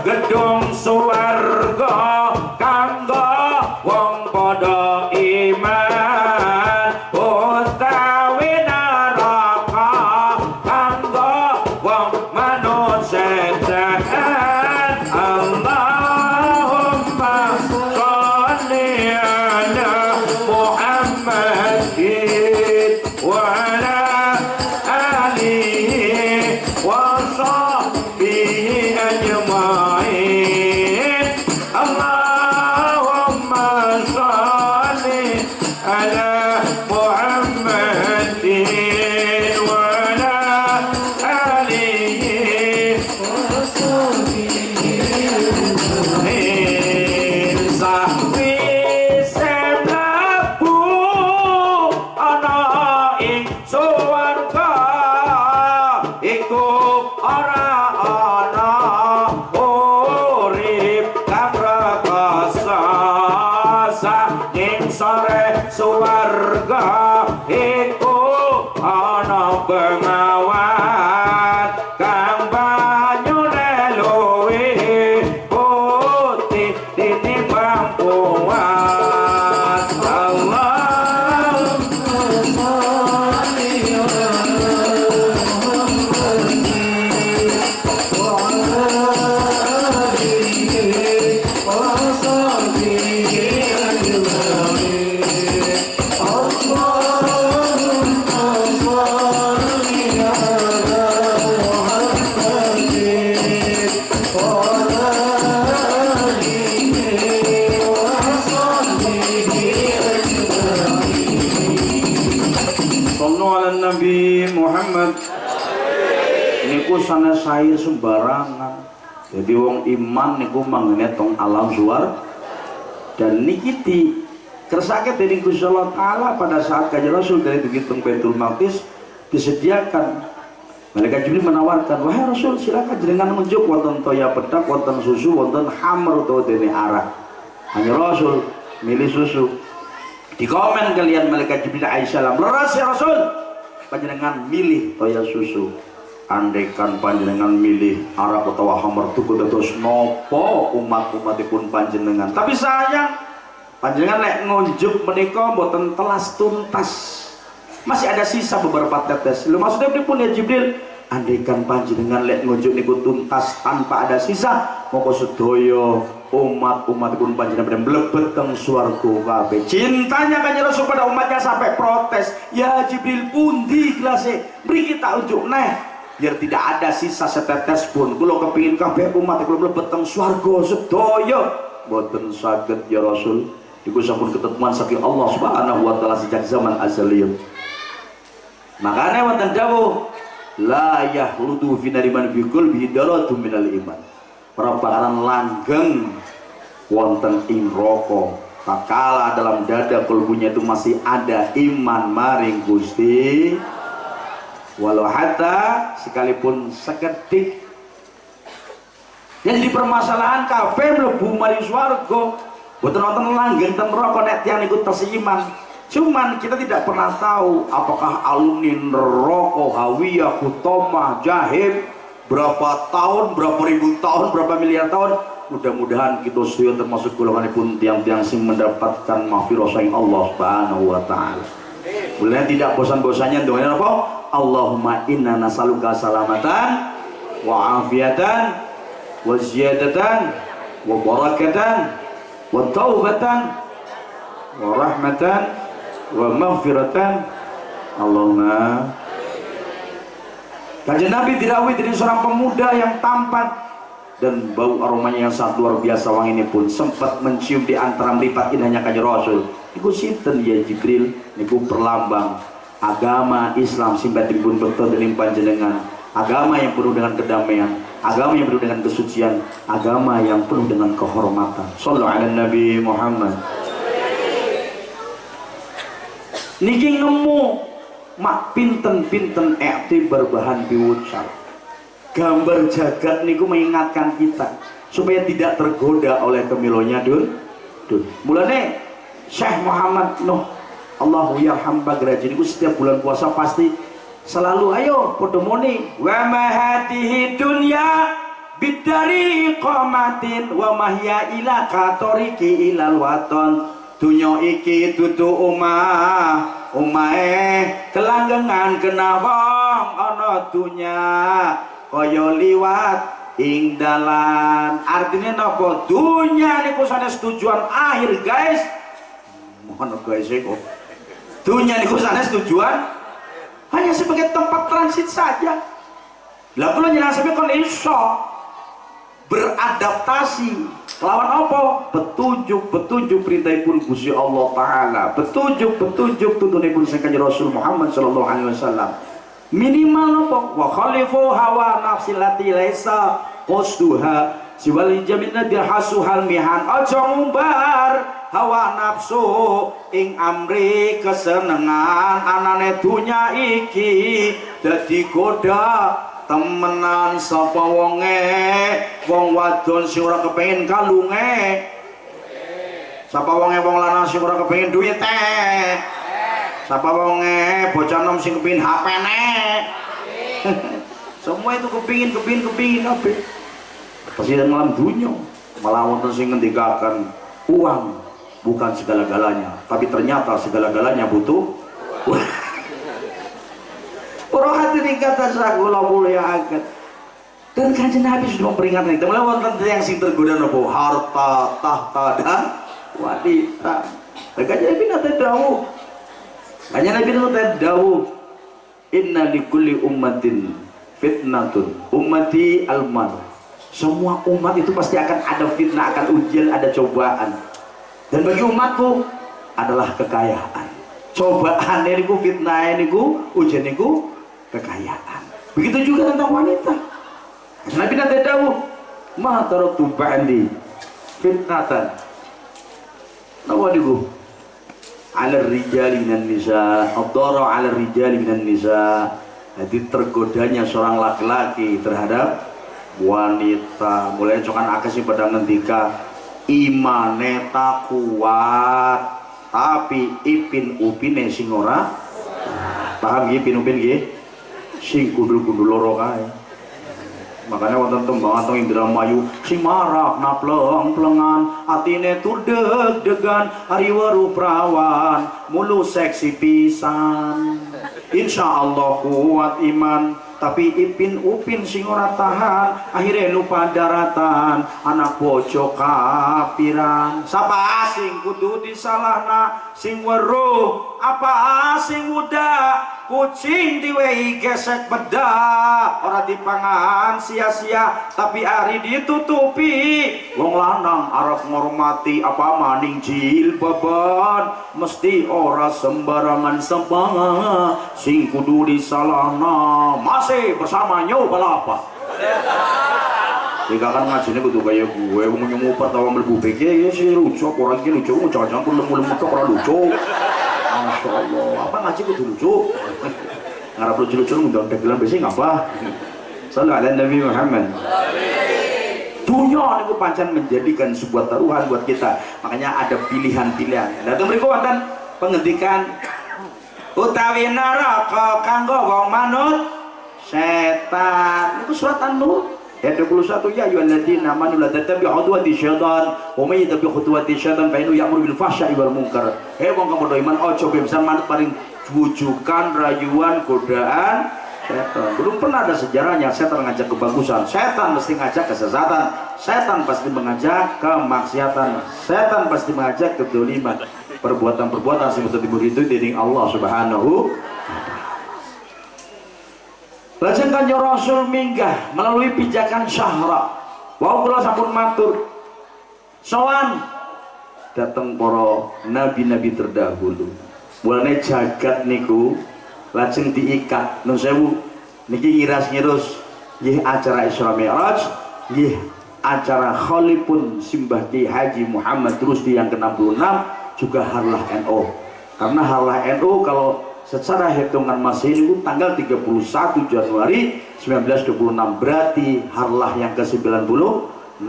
gedung swarga kanggo wong padha iman utawi neraka kanggo wong manut setan. Allahumma sholli ala Muhammadin wa ala alihi wa sahbihi ajma'in. Allahumma sholli ala Muhammadin wa ala alihi wa sahbihi sahbi semlaku ana ing swarga iku ora ana urip kang rekasa saking sore swarga iku ana bengawan kang banyune luwih putih tinimbang kuat. Sallu ala Nabi Muhammad. Niku sanes sair sembarangan. Jadi wong iman niku manggene tong alam suar dan niki kersake dening Gusti Allah Taala pada saat Kanjeng Rasul dari begitu Baitul Maqdis disediakan. Malaikat Jibril menawarkan, wahai Rasul silakan jenengan ngunjuk wonten toya pedak, wonten susu, wonten hammer utawa dene arak. Hanya Rasul milih susu. Di komen kalian malaikat Jibril alaihissalam, leres ya Rasul, panjenengan milih toya susu. Andaikan panjenengan milih arak utawa hammer tuku dados nopo umat-umatipun panjenengan. Tapi sayang panjenengan lek ngunjuk menika mboten telas tuntas. Masih ada sisa beberapa tetes. Lho maksudnya pripun ya Jibril? Andaikan panjenengan lek ngunjuk niku tuntas tanpa ada sisa, moko sedaya umat-umatipun panjenengan mlebet teng swarga kabeh. Cintanya Kanjeng Rasul pada umatnya sampai protes. Ya Jibril pundi gelase? Mriki tak unjuk neh. Biar tidak ada sisa setetes pun. Kula kepingin kabeh umat kula mlebet teng swarga sedaya. Mboten saged ya Rasul. Iku sampun ketemuan saking Allah Subhanahu wa taala sejak zaman azaliyah. Makanya wonten dawuh la yahludu fi nariman bi qalbi daratu minal iman. Ora bakalan langgeng wonten ing neraka tatkala dalam dada kalbunya itu masih ada iman maring Gusti, walau hatta sekalipun sekedik. Jadi permasalahan kabeh mlebu maring swarga boten wonten langgeng ten neraka nek tiyang niku tersiman. Cuman kita tidak pernah tahu apakah alumni neraka hawiyah hutamah jahim berapa tahun, berapa ribu tahun, berapa miliar tahun. Mudah-mudahan kita sedaya termasuk golonganipun tiang-tiang sing mendapatkan maghfirah saking Allah Subhanahu wa taala. Mulai tidak bosan-bosannya doanya apa? Allahumma inna nas'aluka salamatan wa afiatan wa ziyadatan wa barakatan wa taubatan wa rahmatan wa maghfiratan. Allahumma. Kanjeng Nabi dirawui dari seorang pemuda yang tampan. dan bau aromanya yang sangat luar biasa wangi ini pun sempat mencium di antara meripat indahnya kanjeng Rasul. Niku sinten ya Jibril? Niku perlambang agama Islam sing dipun bekto dening panjenengan, agama yang penuh dengan kedamaian, agama yang penuh dengan kesucian, agama yang penuh dengan kehormatan. Shallallahu ala Nabi Muhammad. Niki nemu mak pinten-pinten iktibar bahan piwucal. Gambar jagat niku mengingatkan kita supaya tidak tergoda oleh kemilonya dun. Mulane Syekh Muhammad Nuh Allahu yarham bagraji niku setiap bulan puasa pasti selalu ayo padha muni wa mahatihi dunya bidari qamatin wa mahya ila katoriki ilal waton. Dunya iki dudu omahe kelanggengan kena wong ana dunya kaya liwat ing dalan. Artinya napa? Dunya niku sanes tujuan akhir guys. Mohon guys kok. Dunya niku sanes tujuan hanya sebagai tempat transit saja. Lah kula njenengan sampe kon iso beradaptasi lawan apa? Petunjuk perintahipun Gusti Allah Ta'ala, petunjuk tuntunipun Kanjeng Rasul Muhammad sallallahu alaihi wasallam. Minimal apa? Wa khalifu hawa nafsi lati laisa qasduha siwal jaminna dirhasuhal mihan. Aja ngumbar hawa nafsu ing amri kesenengan anane dunya iki dadi goda temenan sapa wonge wong wadon sing ora kepengin kalunge, sapa wonge wong lanang sing ora kepengin duwite, sapa wonge bocah nom sing kepengin HP-ne. Semua itu kepingin kabeh. Pasti dalam dunia malah wonten sing ngendikaken uang bukan segala-galanya, tapi ternyata segala-galanya butuh. Para hadirin kata sakula mulia agak. Dan Kanjeng Nabi sudah memperingatkan kita mulai wonten yang sing tergoda napa harta, tahta dan wanita. Kanjeng Nabi nate dawuh. Kanjeng Nabi nate dawuh, inna likulli ummatin fitnatun ummati almal. Semua umat itu pasti akan ada fitnah, akan ujian, ada cobaan. Dan bagi umatku adalah kekayaan. Cobaan niku, fitnah niku, ujian niku kekayaan. Begitu juga tentang wanita. Nabi nanti dawuh, ma taraktu ba'di fitnatan. Nawa niku? Ala rijali minan nisa, ad-dara ala rijali minan nisa. Jadi tergodanya seorang laki-laki terhadap wanita. Mulai cokan akeh pada ngendika imane tak kuat, tapi ipin upine sing ora. Paham nggih ipin upin nggih? Sing gundul-gundul loro kae. Makanya wonten tembang atau Indramayu sing marak napleng-plengan atine tur deg-degan ari weru prawan mulu seksi pisan. Insyaallah kuat iman tapi ipin upin sing ora tahan akhirnya lupa daratan anak bojo kapiran. Sapa sing kudu disalahna sing weruh apa sing udah kucing diwehi gesek bedak ora dipangan sia-sia tapi ari ditutupi. Wong lanang arep ngormati apa maning jilbaban mesti ora sembarangan sembah sing kudu disalahna masih bersama nyoba apa. Jika kan ngajinya kudu kayak gue mau nyumupet atau mlebu BG ya sih lucu orang iki lucu jangan pun lemu-lemu tok ora lucu. Masya Allah, apa ngaji kudu lucu? Ngarap lucu-lucu ngundang dagelan besi ngapa? Sallallahu alaihi Nabi Muhammad. Dunia niku pancen menjadikan sebuah taruhan buat kita. Makanya ada pilihan-pilihan. Nah, mriku wonten pengendikan utawi neraka kanggo wong manut setan. Niku surat An-Nur ayat 21 ya ayyuhalladzina amanu la tattabi'u khutuwati syaitan wa may yattabi' khutuwati syaitan fa innahu ya'muru bil fahsya'i wal munkar. Wong kamu iman ojo bisa manut paling bujukan, rayuan, godaan setan. Belum pernah ada sejarahnya setan ngajak kebagusan. Setan mesti ngajak kesesatan. Setan pasti mengajak kemaksiatan. Setan pasti mengajak kedzaliman. Perbuatan-perbuatan sing betul itu dening Allah Subhanahu wa taala. Lajeng Kanjeng Rasul minggah melalui pijakan syahra Wau kula sampun matur sowan dateng para nabi-nabi terdahulu. Mulane jagat niku lajeng diikat nun sewu niki ngiras-ngirus nggih acara Isra Mi'raj, nggih acara Khalipun Simbah Ki Haji Muhammad Rusdi yang ke-66, juga Harlah NU. Karena Harlah NU kalau secara hitungan Masehi itu tanggal 31 Januari 1926, berarti Harlah yang ke-96.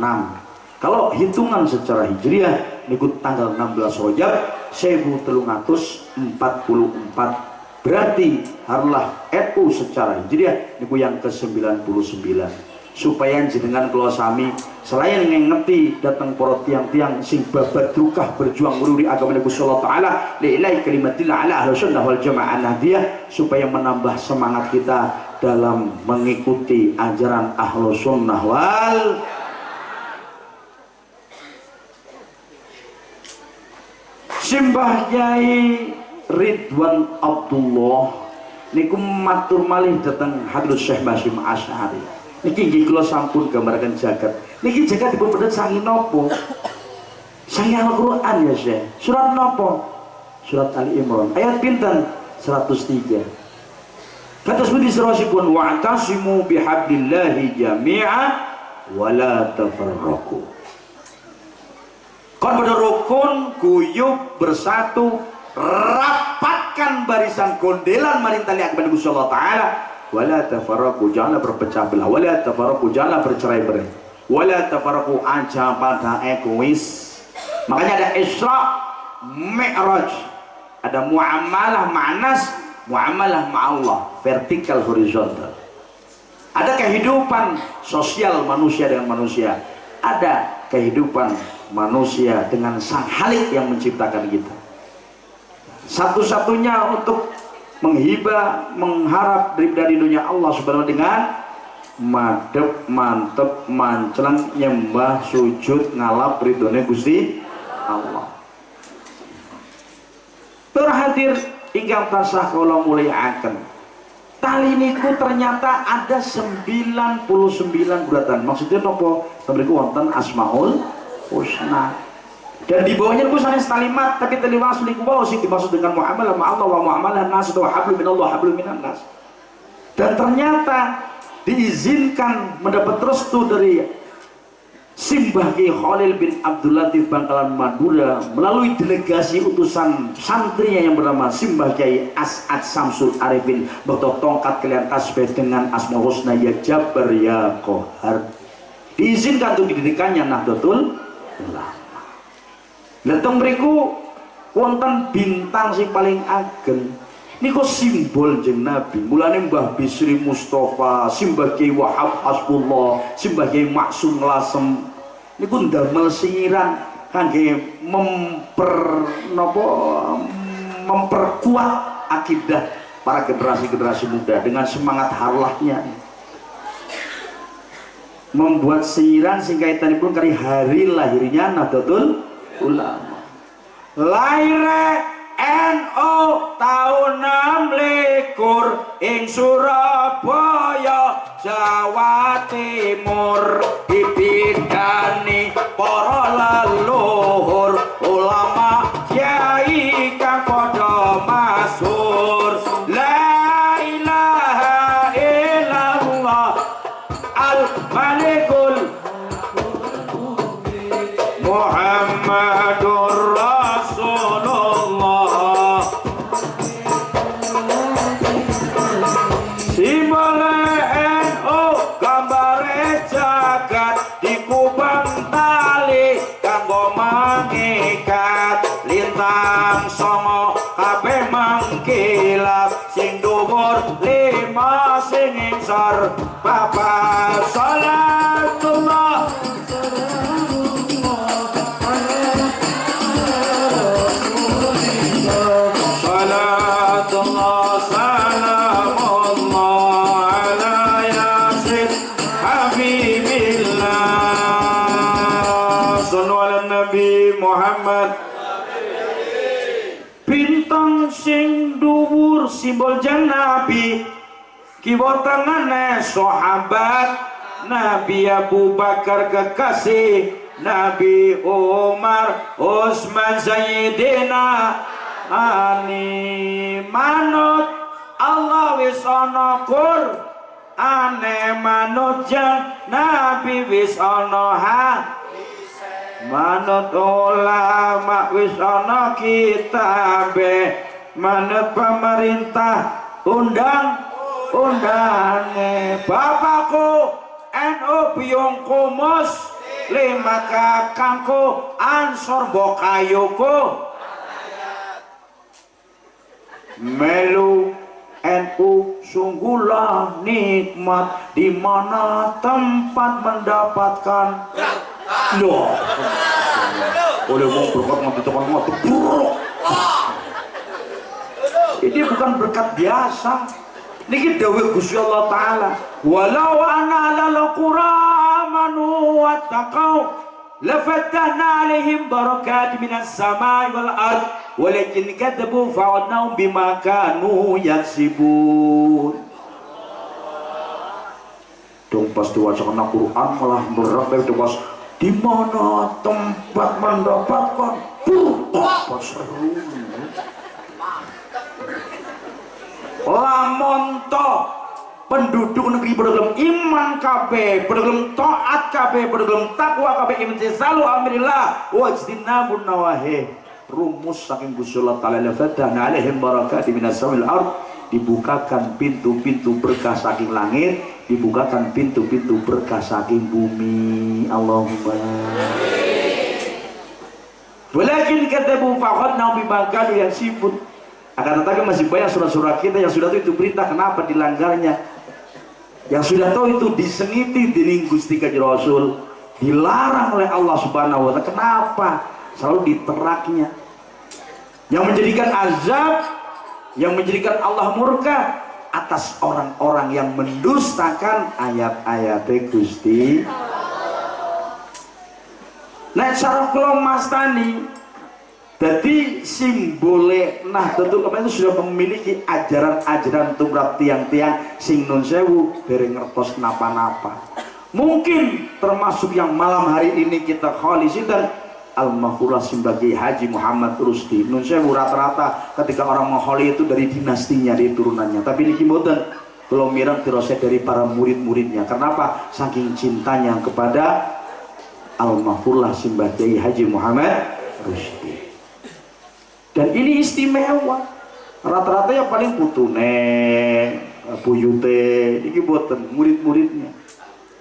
Kalau hitungan secara Hijriah niku tanggal 16 Rajab 1344, berarti Harlah NU secara Hijriah niku yang ke-99. Supaya jenengan kula sami selain ngerti datang para tiang-tiang sing babat dukah berjuang ngururi agama Nabi sallallahu taala lillahi kalimatillah ala ahli sunnah wal jamaah nahdiyah, supaya menambah semangat kita dalam mengikuti ajaran ahlu sunnah wal. Simbah Kyai Ridwan Abdullah niku matur malih dateng Hadratus Syekh Basyim Asy'ari. Niki nggih kula sampun gambarkan jagat. Niki jagat dipun pendet sangi napa? Sangi Al-Qur'an ya Syekh. Surat napa? Surat Ali Imran. Ayat pinten? 103. Kados pundi sirosipun wa'tasimu bihablillahi jami'a wa la tafarraqu. Kon pada rukun, guyub, bersatu, rapatkan barisan gondelan marintali agama Nabi sallallahu taala. Wala tafarraqu, janganlah berpecah belah. Wala tafarraqu, janganlah bercerai-berai. Wala tafarraqu, aja pada egois. Makanya ada Isra Mi'raj, ada muamalah ma'nas, muamalah ma'allah, vertikal horizontal. Ada kehidupan sosial manusia dengan manusia, ada kehidupan manusia dengan Sang Khalik yang menciptakan kita. Satu-satunya untuk menghibah, mengharap dari dunia Allah subhanahu dengan madep, mantep, manceleng, nyembah, sujud, ngalap ridhone Gusti Allah. Terhadir ingkang tansah kula mulyakaken. Tali niku ternyata ada 99 guratan. Maksudnya napa? Mriku wonten Asmaul Husna. Dan di bawahnya itu sanes kalimat, tapi taliwas niku wae sing dimaksud dengan muamalah ma Allah wa muamalah nas wa hablum minallah hablum minan nas. Dan ternyata diizinkan mendapat restu dari Simbah Ki Khalil bin Abdul Latif Bangkalan Madura melalui delegasi utusan santrinya yang bernama Simbah Kiai As'ad Samsul Arifin bertok tongkat kalian tasbih dengan Asmaul Husna ya Jabbar ya Qahar. Diizinkan untuk didirikannya Nahdlatul Ulama. Lenteng mriku wonten bintang sing paling ageng niku simbol jeung Nabi. Mulane Mbah Bisri Mustafa, Simbah Kiai Wahab Hasbullah, Simbah Kiai Maksum Lasem niku ndamel singiran kangge memperkuat akidah para generasi-generasi muda dengan semangat harlahnya. Membuat singiran sing kaitanipun kari hari lahirnya Nahdlatul Ulama. Laire NU tahun 26 ing Surabaya Jawa Timur dibidani para leluhur ulama kiai kang padha masyhur. La ilaha illallah al malikul Muhammadur Rasulullah. Simbole NU gambare jagat dikubang tali kanggo mengikat lintang songo kabeh mangkilap sing dhuwur 5 sing ngisor Bapak salatullah Muhammad. Bintang sing dhuwur simbol jeng Nabi, kiwa tengene sahabat Nabi Abu Bakar kekasih, Nabi Umar, Utsman, Sayyidina Ali. Manut Allah wis ana Qur'ane, manut jan Nabi wis ana manut ulama wis ana kitabe, manut pemerintah undang-undange. Bapakku NU Biyung Kumus, 5 kakangku Ansor Mbokayuku melu NU. Sungguhlah nikmat di mana tempat mendapatkan loh. Oleh mau berkat mati teman mati buruk. Ini bukan berkat biasa. Niki dawuh Gusti Allah Ta'ala, walau ana lal qura amanu wattaqau lafatahna alaihim barakat minas samai wal ard walakin kadzabu fa'adnahum bima kanu yaksibun. Dong pas diwacakan Al-Quran malah berat pas di mana tempat mendapatkan apa seru. Lamun to penduduk negeri bergelem iman kabeh, bergelem taat kabeh, bergelem takwa kabeh, imtisalu amrillah wa ijtinabun nawahi. Rumus saking Gusti Allah Ta'ala, fatahna alaihim barakatim minas samil ard, dibukakan pintu-pintu berkah saking langit, dibukakan pintu-pintu berkah saking bumi. Allahumma walakin kadzabu fa'adnahum bima kanu yaksibun. Akan tetapi masih banyak surat-surat kita yang sudah tahu itu perintah, kenapa dilanggarnya? Yang sudah tahu itu disengiti dening Gusti Kanjeng Rasul, dilarang oleh Allah Subhanahu wa Ta'ala. Kenapa? Selalu diteraknya. Yang menjadikan azab, yang menjadikan Allah murka atas orang-orang yang mendustakan ayat-ayat Gusti. Nah, cara kula mastani jadi simbole Nahdlatul Ulama itu sudah memiliki ajaran-ajaran tumrap tiang-tiang sing nun sewu dereng ngertos napa-napa. Mungkin termasuk yang malam hari ini kita kholisitan Al-Mahfurah sebagai Haji Muhammad Rusdi. Nun sewu rata-rata ketika orang mengholi itu dari dinastinya, dari turunannya. Tapi niki mboten, kalau mirang dirose dari para murid-muridnya. Kenapa? Saking cintanya kepada Al-Mahfurah sebagai Haji Muhammad Rusdi. Dan ini istimewa. Rata-rata yang paling putune, buyute, ini buatan murid-muridnya.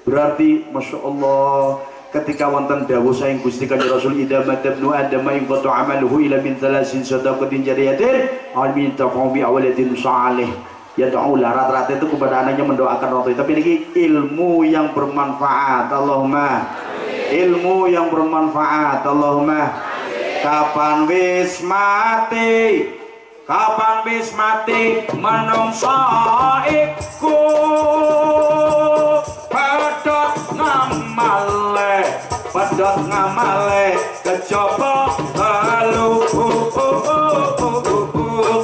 Berarti Masya Allah, ketika wonten dawuh saking Gusti Kanjeng Rasul, idza matabnu adama in qata amaluhu ila min thalasin sadaqatin jariyatin aw min taqaw bi awaladin salih. Ya doalah, rata-rata itu kepada anaknya mendoakan orang tua. Tapi ini ilmu yang bermanfaat, Allahumma. Ilmu yang bermanfaat, Allahumma. Kapan wis mati, kapan wis mati menungso iku pedhot ngamale kejaba halu.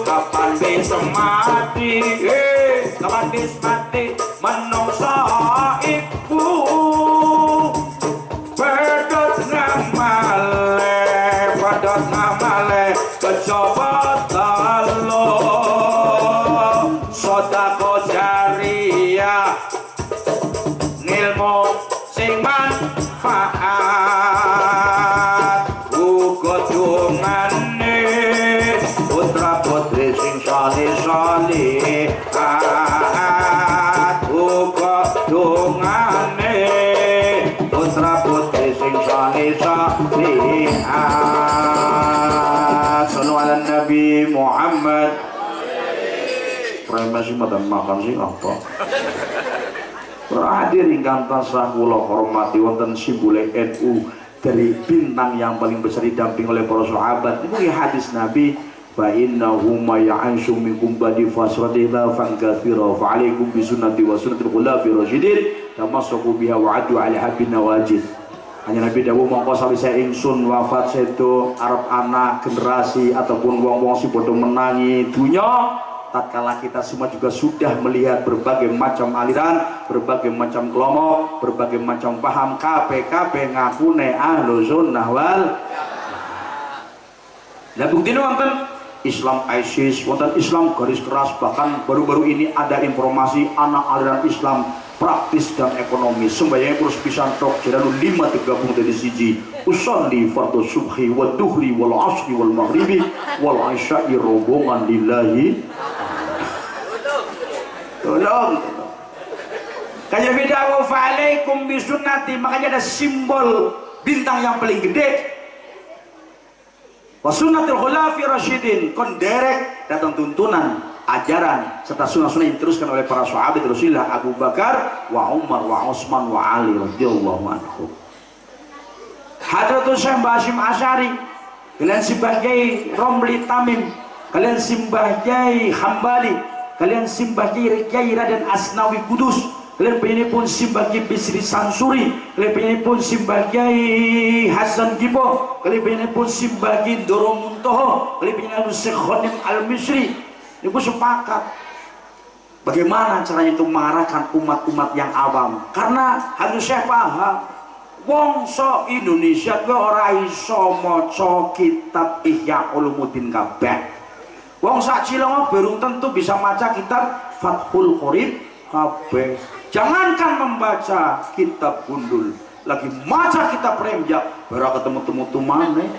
Kapan wis mati, kapan wis mati menungso iku pedhot ngamale kecoba talo sodako jariah ngilmu sing manfaat uga dungane putra putri sing salih-salihat uga dungane putra putri sing salih-salihat. Sallu ala Nabi Muhammad. Masih makan sih apa? Hadir ingkang tansah kula hormati wonten simbole NU dari bintang yang paling besar didamping oleh para sahabat. Ini hadis Nabi, fa innahu ma ya'anshu minkum ba'di fasradila fankathira fa alaikum bi sunnati wa sunnatil khulafir rasyidin tamassaku biha wa adu 'alaiha bin nawajid. Hanya Nabi dawuh mongko sawise ingsun wafat sedo arep anak generasi ataupun wong-wong si padha menangi dunya tatkala kita semua juga sudah melihat berbagai macam aliran, berbagai macam kelompok, berbagai macam paham, KPKP ngakune ahlu sunnah wal. Nah bukti wonten Islam ISIS, wonten Islam garis keras, bahkan baru-baru ini ada informasi anak aliran Islam praktis dan ekonomi sembahyang terus pisan tok jalan 5 tergabung dari siji usolli fardhu subhi wa duhri wal asri wal maghribi wal isya'i rombongan lillahi. Tolong kayak beda wa fa'alaikum bisunnati, makanya ada simbol bintang yang paling gede wa sunnatul khulafi rasyidin, kon derek datang tuntunan ajaran serta sunnah-sunnah yang diteruskan oleh para sahabat Rasulullah Abu Bakar wa Umar wa Utsman wa Ali radhiyallahu anhu. Hadratus Syekh Basyim Asy'ari, kalian sebagai Romli Tamim, kalian sebagai Hambali, kalian sebagai Kiai Raden Asnawi Kudus, kalian penyanyi pun sebagai Bisri Sansuri, kalian penyanyi pun sebagai Hasan Gibo, kalian penyanyi pun sebagai Doro Muntoho, kalian penyanyi Syekh Khadim Al-Misri. Ibu sepakat bagaimana caranya itu mengarahkan umat-umat yang awam, karena harusnya paham wong so Indonesia ke ora iso maca kitab Ihya Ulumuddin kabeh. Wong sak Cilongo belum tentu bisa maca kitab Fathul Qorib kabeh. Jangankan membaca kitab Gundul, lagi maca kitab Remjak baru ketemu-temu tumane.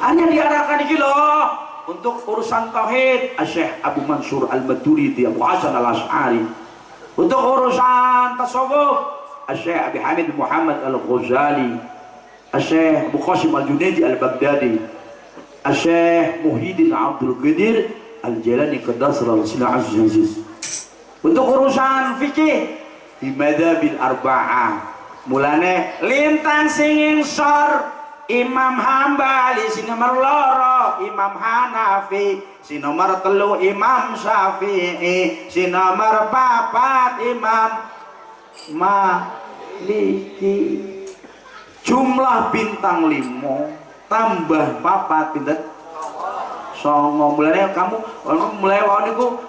Hanya diarahkan iki loh untuk urusan tauhid Syekh Abu Mansur Al-Maturidi, Abu Hasan Al-Asy'ari. Untuk urusan tasawuf Syekh Abi Hamid Muhammad Al-Ghazali, Syekh Abu Qasim Al-Junaidi Al-Baghdadi, Syekh Muhyiddin Abdul Qadir Al-Jalani Qadasra Al-Sila Aziz. Untuk urusan fikih di madhabil arba'ah mulane lintang sing sor Imam Hambali, si nomor loro Imam Hanafi, si nomor telu Imam Syafi'i, si nomor papat Imam Maliki. Jumlah bintang 5 tambah papat pinten songo. Mulane kamu mulai wau niku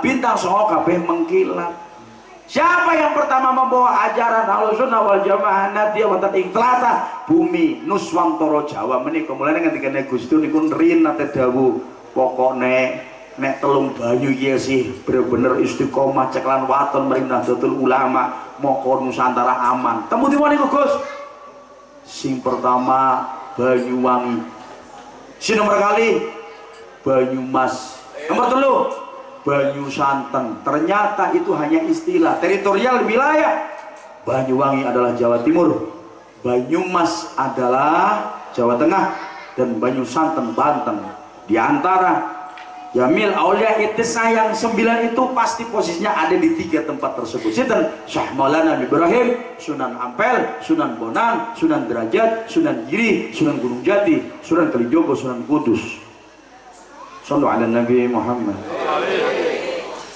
bintang songo kabeh mengkilat. Siapa yang pertama membawa ajaran Ahlussunnah wal Jamaah Nahdiyah wonten ing tlatah bumi Nuswantara Jawa menika? Mulane ngendikane Gusti niku rin nate dawuh, pokokne nek telung banyu iki sih bener-bener istiqomah ceklan waton mring Nahdlatul Ulama moko Nusantara aman. Temu di niku Gus. Sing pertama Banyuwangi, si nomor kali Banyumas, nomor telu Banyu Santen. Ternyata itu hanya istilah teritorial wilayah. Banyuwangi adalah Jawa Timur, Banyumas adalah Jawa Tengah, dan Banyu Santen Banten. Di antara Jamil Aulia Itisna yang 9 itu pasti posisinya ada di 3 tempat tersebut. Sinten? Syekh Maulana Ibrahim, Sunan Ampel, Sunan Bonang, Sunan Derajat, Sunan Giri, Sunan Gunung Jati, Sunan Kalijogo, Sunan Kudus. Sallu ala Nabi Muhammad.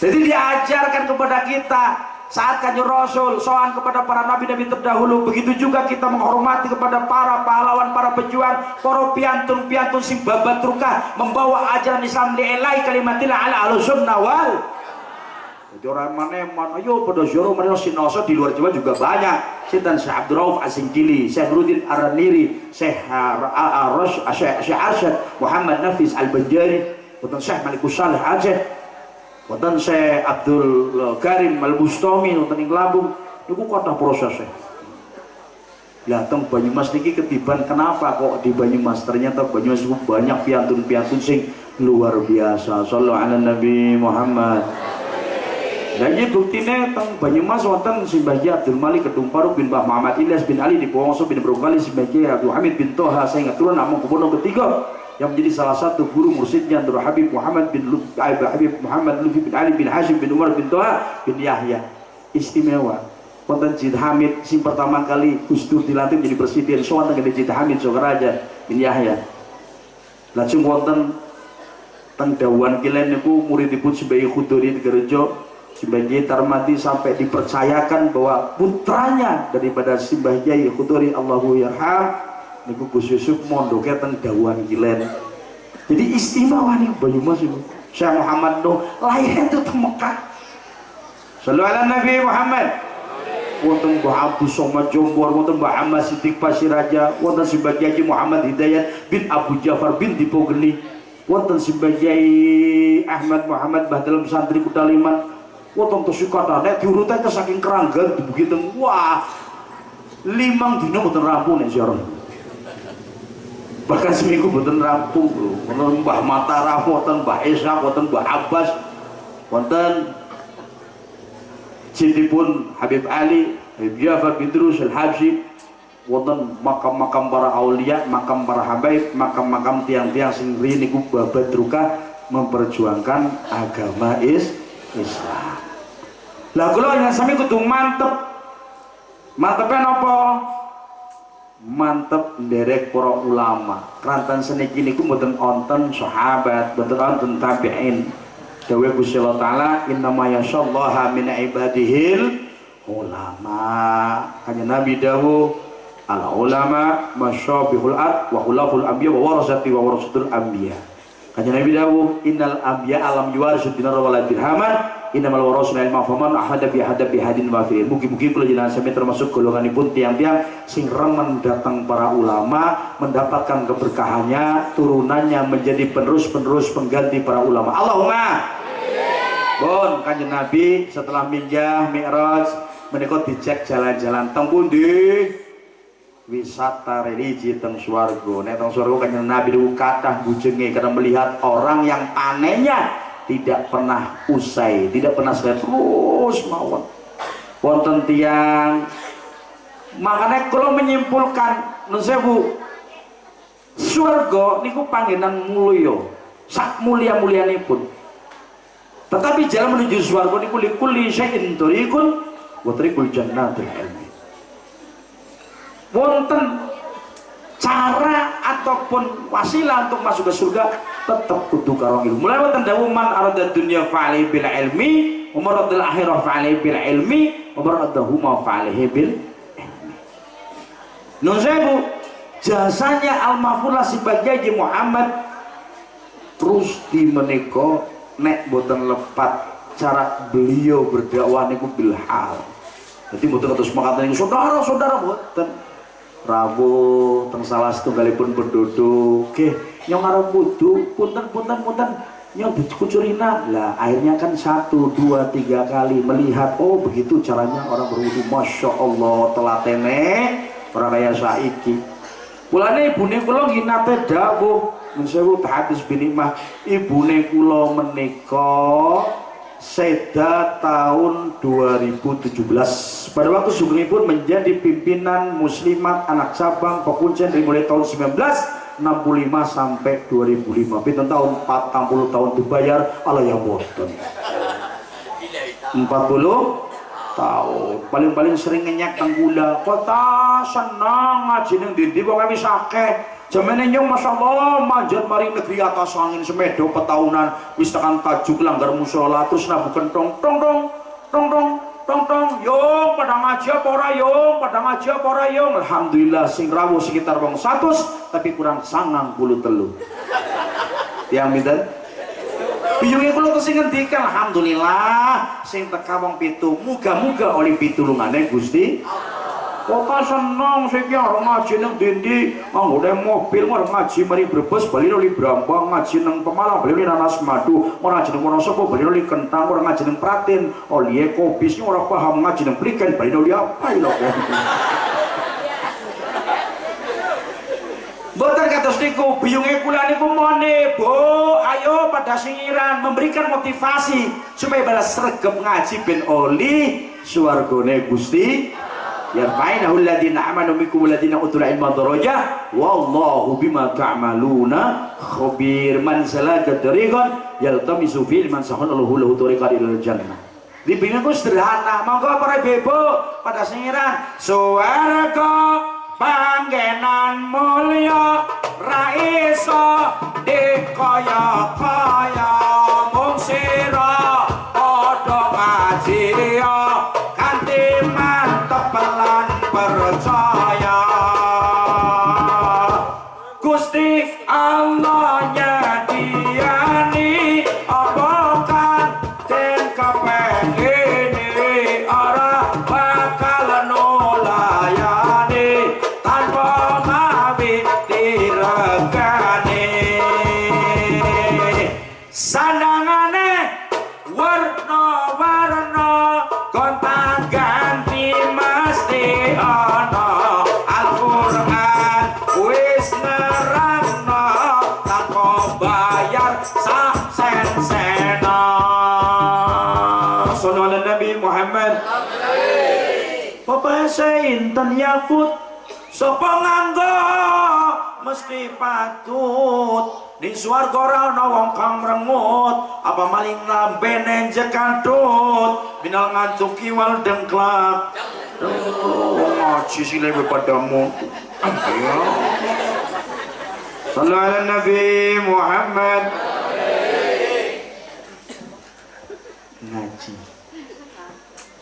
Jadi diajarkan kepada kita saat Kanjeng Rasul soal kepada para nabi-nabi terdahulu, begitu juga kita menghormati kepada para pahlawan, para pejuang, para piantun-piantun sing babatrukah membawa ajaran Islam li'ilai kalimatillah ala Ahlussunnah wal. Jadi orang mana yo pada jero mana sinoso di luar Jawa juga banyak. Sinten Syekh Abdul Rauf Asingkili, Syekh Nuruddin Ar-Niri, Syekh Arsyad Muhammad Nafis Al-Banjari, wonten Syekh Malikus Saleh Aceh, wonten Syekh Abdul Karim Al-Bustami wonten ing Lampung. Niku kota prosesnya. Lah teng Banyumas niki ketiban kenapa kok di Banyumas? Ternyata Banyumas itu banyak piantun-piantun sing luar biasa. Sallallahu ala Nabi Muhammad. Jadi buktine teng Banyumas wonten Simbah Abdul Malik Kedung Paruk bin Mbah Muhammad Ilyas bin Ali di Powongso bin Brokali Simbah Abdul Hamid bin Toha saya ingat turun namung kubono ketiga yang menjadi salah satu guru mursidnya Nur Habib Muhammad bin Habib Muhammad Lufi bin Ali bin Hashim bin Umar bin Toha bin Yahya. Istimewa. Wonten Jid Hamid sing pertama kali Gus Dur dilantik jadi presiden sowan teng Jid Hamid Sokaraja bin Yahya. Lajeng wonten teng Dawan Kilen niku muridipun Simbah Khudori Tegarejo, Simbah Yai Tarmadi sampai dipercayakan bahwa putranya daripada Simbah Yai Khudori Allahu yarham niku Gus Yusuf mondoknya teng Dawan Kilen. Jadi istimewa nih Banyumas itu. Syekh Muhammad Nuh lahirnya itu di Mekah. Sallu ala Nabi Muhammad. Wonten Mbah Abdus Somad Jombor, wonten Mbah Ahmad Siddiq Pasiraja, wonten Simbah Haji Muhammad Hidayat bin Abu Ja'far bin Dipo Geni, wonten Simbah Haji Ahmad Muhammad Mbah dalam santri Kudaliman, wonten Tosikata nek diurutnya ke saking keranggan begitu. Wah, 5 dina mboten rampung nek ziarah. Bahkan seminggu mboten rampung lho. Wonten Mbah Mataram, wonten Mbah Ishaq, wonten Mbah Abbas, wonten Sidipun Habib Ali, Habib Ja'far bin Drus Al-Habsyi, wonten makam-makam para aulia, makam para habaib, makam-makam tiang-tiang sing niku babadruka memperjuangkan agama Islam. Lah kula yang sami kudu mantep. Mantepnya napa? Mantep nderek para ulama. Kranten seniki niku mboten wonten sahabat, mboten wonten tabi'in. Dawuh Gusti Allah Ta'ala, innama yashallaha min ibadihil ulama. Hanya Nabi dawuh, al ulama masyabihul ard wa khulaful anbiya wa warasati wa warasatul anbiya. Hanya Nabi dawuh, innal anbiya alam yuwarisu dinar wala dirhaman, innamal warasul ilma faman ahada bi hadin wa fi'il. Mugi-mugi kula jenengan sami termasuk golonganipun tiang-tiang sing remen datang para ulama, mendapatkan keberkahannya, turunannya menjadi penerus-penerus pengganti para ulama. Allahumma bon. Kanjeng Nabi setelah minjah Mi'raj menika dicek jalan-jalan teng pundi wisata religi teng swarga. Nek teng swarga Kanjeng Nabi niku kathah bujenge karena melihat orang yang panennya tidak pernah usai, tidak pernah selesai, terus mawon. Wonten tiyang makanya kalau menyimpulkan nun sewu swarga niku panggenan mulya sak mulia-mulyanipun. Tetapi jalan menuju swarga niku likulli syai'in thariqun wa thariqul jannatil ilmi. Wonten cara ataupun wasilah untuk masuk ke surga tetap kudu karo ilmu. Mulai wonten dawuh man arada dunya fa'ali bil ilmi wa man arada akhirah fa'ali bil ilmi wa man arada huma fa'ali bil ilmi. Nun sewu jasanya al-mahfulah sebagai Muhammad terus di menika nek boten lepat cara beliau berdakwah niku bil hal. Jadi boten terus mengatakan saudara-saudara boten. Rawuh teng salah setunggalipun penduduk nggih nyong arep wudu punten nyong dikucurina. Lah akhirnya kan 1, 2, 3 kali melihat oh begitu caranya orang berwudu. Masya Allah telatene ora kaya saiki. Mulane ibune kula nggih nate dawuh mensewu hadis binimah, ibune kula menika seda tahun 2017 pada waktu sugengipun menjadi pimpinan muslimat anak cabang Pekuncen dari mulai tahun 1965 sampai 2005. Pinten tahun 40 tahun dibayar ala ya boten 40 tahun paling-paling sering ngenyak nang gula kota senang ngaji nang dindi wong wis akeh. Jamane nyong masyaallah manjat mari negeri atas angin semedo petahunan wis tekan tajuk langgar musala terus nabu kentong tong tong yo pada ngaji apa ora yo pada ngaji apa ora yo. Alhamdulillah sing rawuh sekitar wong 100 tapi kurang 93 yang minten biyunge kula terus ngendikan alhamdulillah sing teka wong 7 muga-muga oleh pitulungane Gusti. Kota seneng saiki arep ngaji nang dindi anggone mobil arep ngaji mari Brebes bali nuli Brambang ngaji nang Pemalang bali nuli Nanas Madu ora ngaji nang Wonosobo bali nuli Kentang ora ngaji nang Pratin Olie Kobis ora paham ngaji nang Prigen bali nuli apa lho. Boten kados niku biyunge kula niku mone Bu ayo pada singiran memberikan motivasi supaya balas sregep ngaji ben oli swargane Gusti. Yarfa'inahu alladhina amanu minkum walladhina utul ilma darajah wallahu bima ta'maluna khabir. Man salaka tariqan yaltamisu fihi man sahalallahu lahu tariqan ilal jannah. Dipingin ku sederhana monggo para ibu pada singiran swarga panggenan mulya ra iso dikaya-kaya mung sira padha ngaji kanthi mantep lan percaya Gusti Allah nyadiani tanpa bayar sak sen-sena. Sallallahu alaihi Nabi Muhammad. Bapak inten yakut sapa nganggo mesti patut di swarga ora ana wong kang mrengut apa maling lambene jekantut binal ngantuki wal dengklak ngaji sile padamu ayo sallallahu alaihi Nabi Muhammad ngaji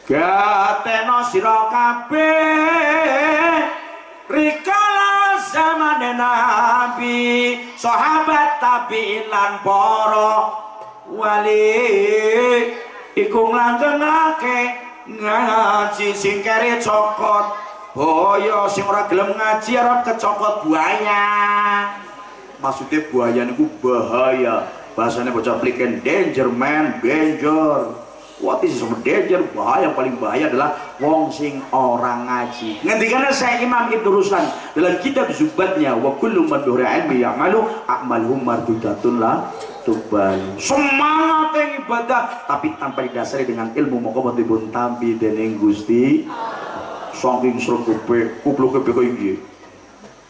gateno sira kabeh rikala zamane Nabi sahabat tabi'in lan para wali iku nglanggengake ngaji sing kere cokot boyo sing ora gelem ngaji arep kecokot buaya. Maksudnya buaya niku bahaya, bahasanya bocah pliken danger man, danger. What is danger? Bahaya, paling bahaya adalah wong sing orang ngaji. Ngendikane saya Imam Ibnu Ruslan dalam kitab Zubatnya, wa kullu man dhuhra ilmi ya'malu a'maluhum mardudatun la tubal. Semangat yang ibadah tapi tanpa didasari dengan ilmu maka dipun tampi dening Gusti. Saking sregepe kupluke kaya iki.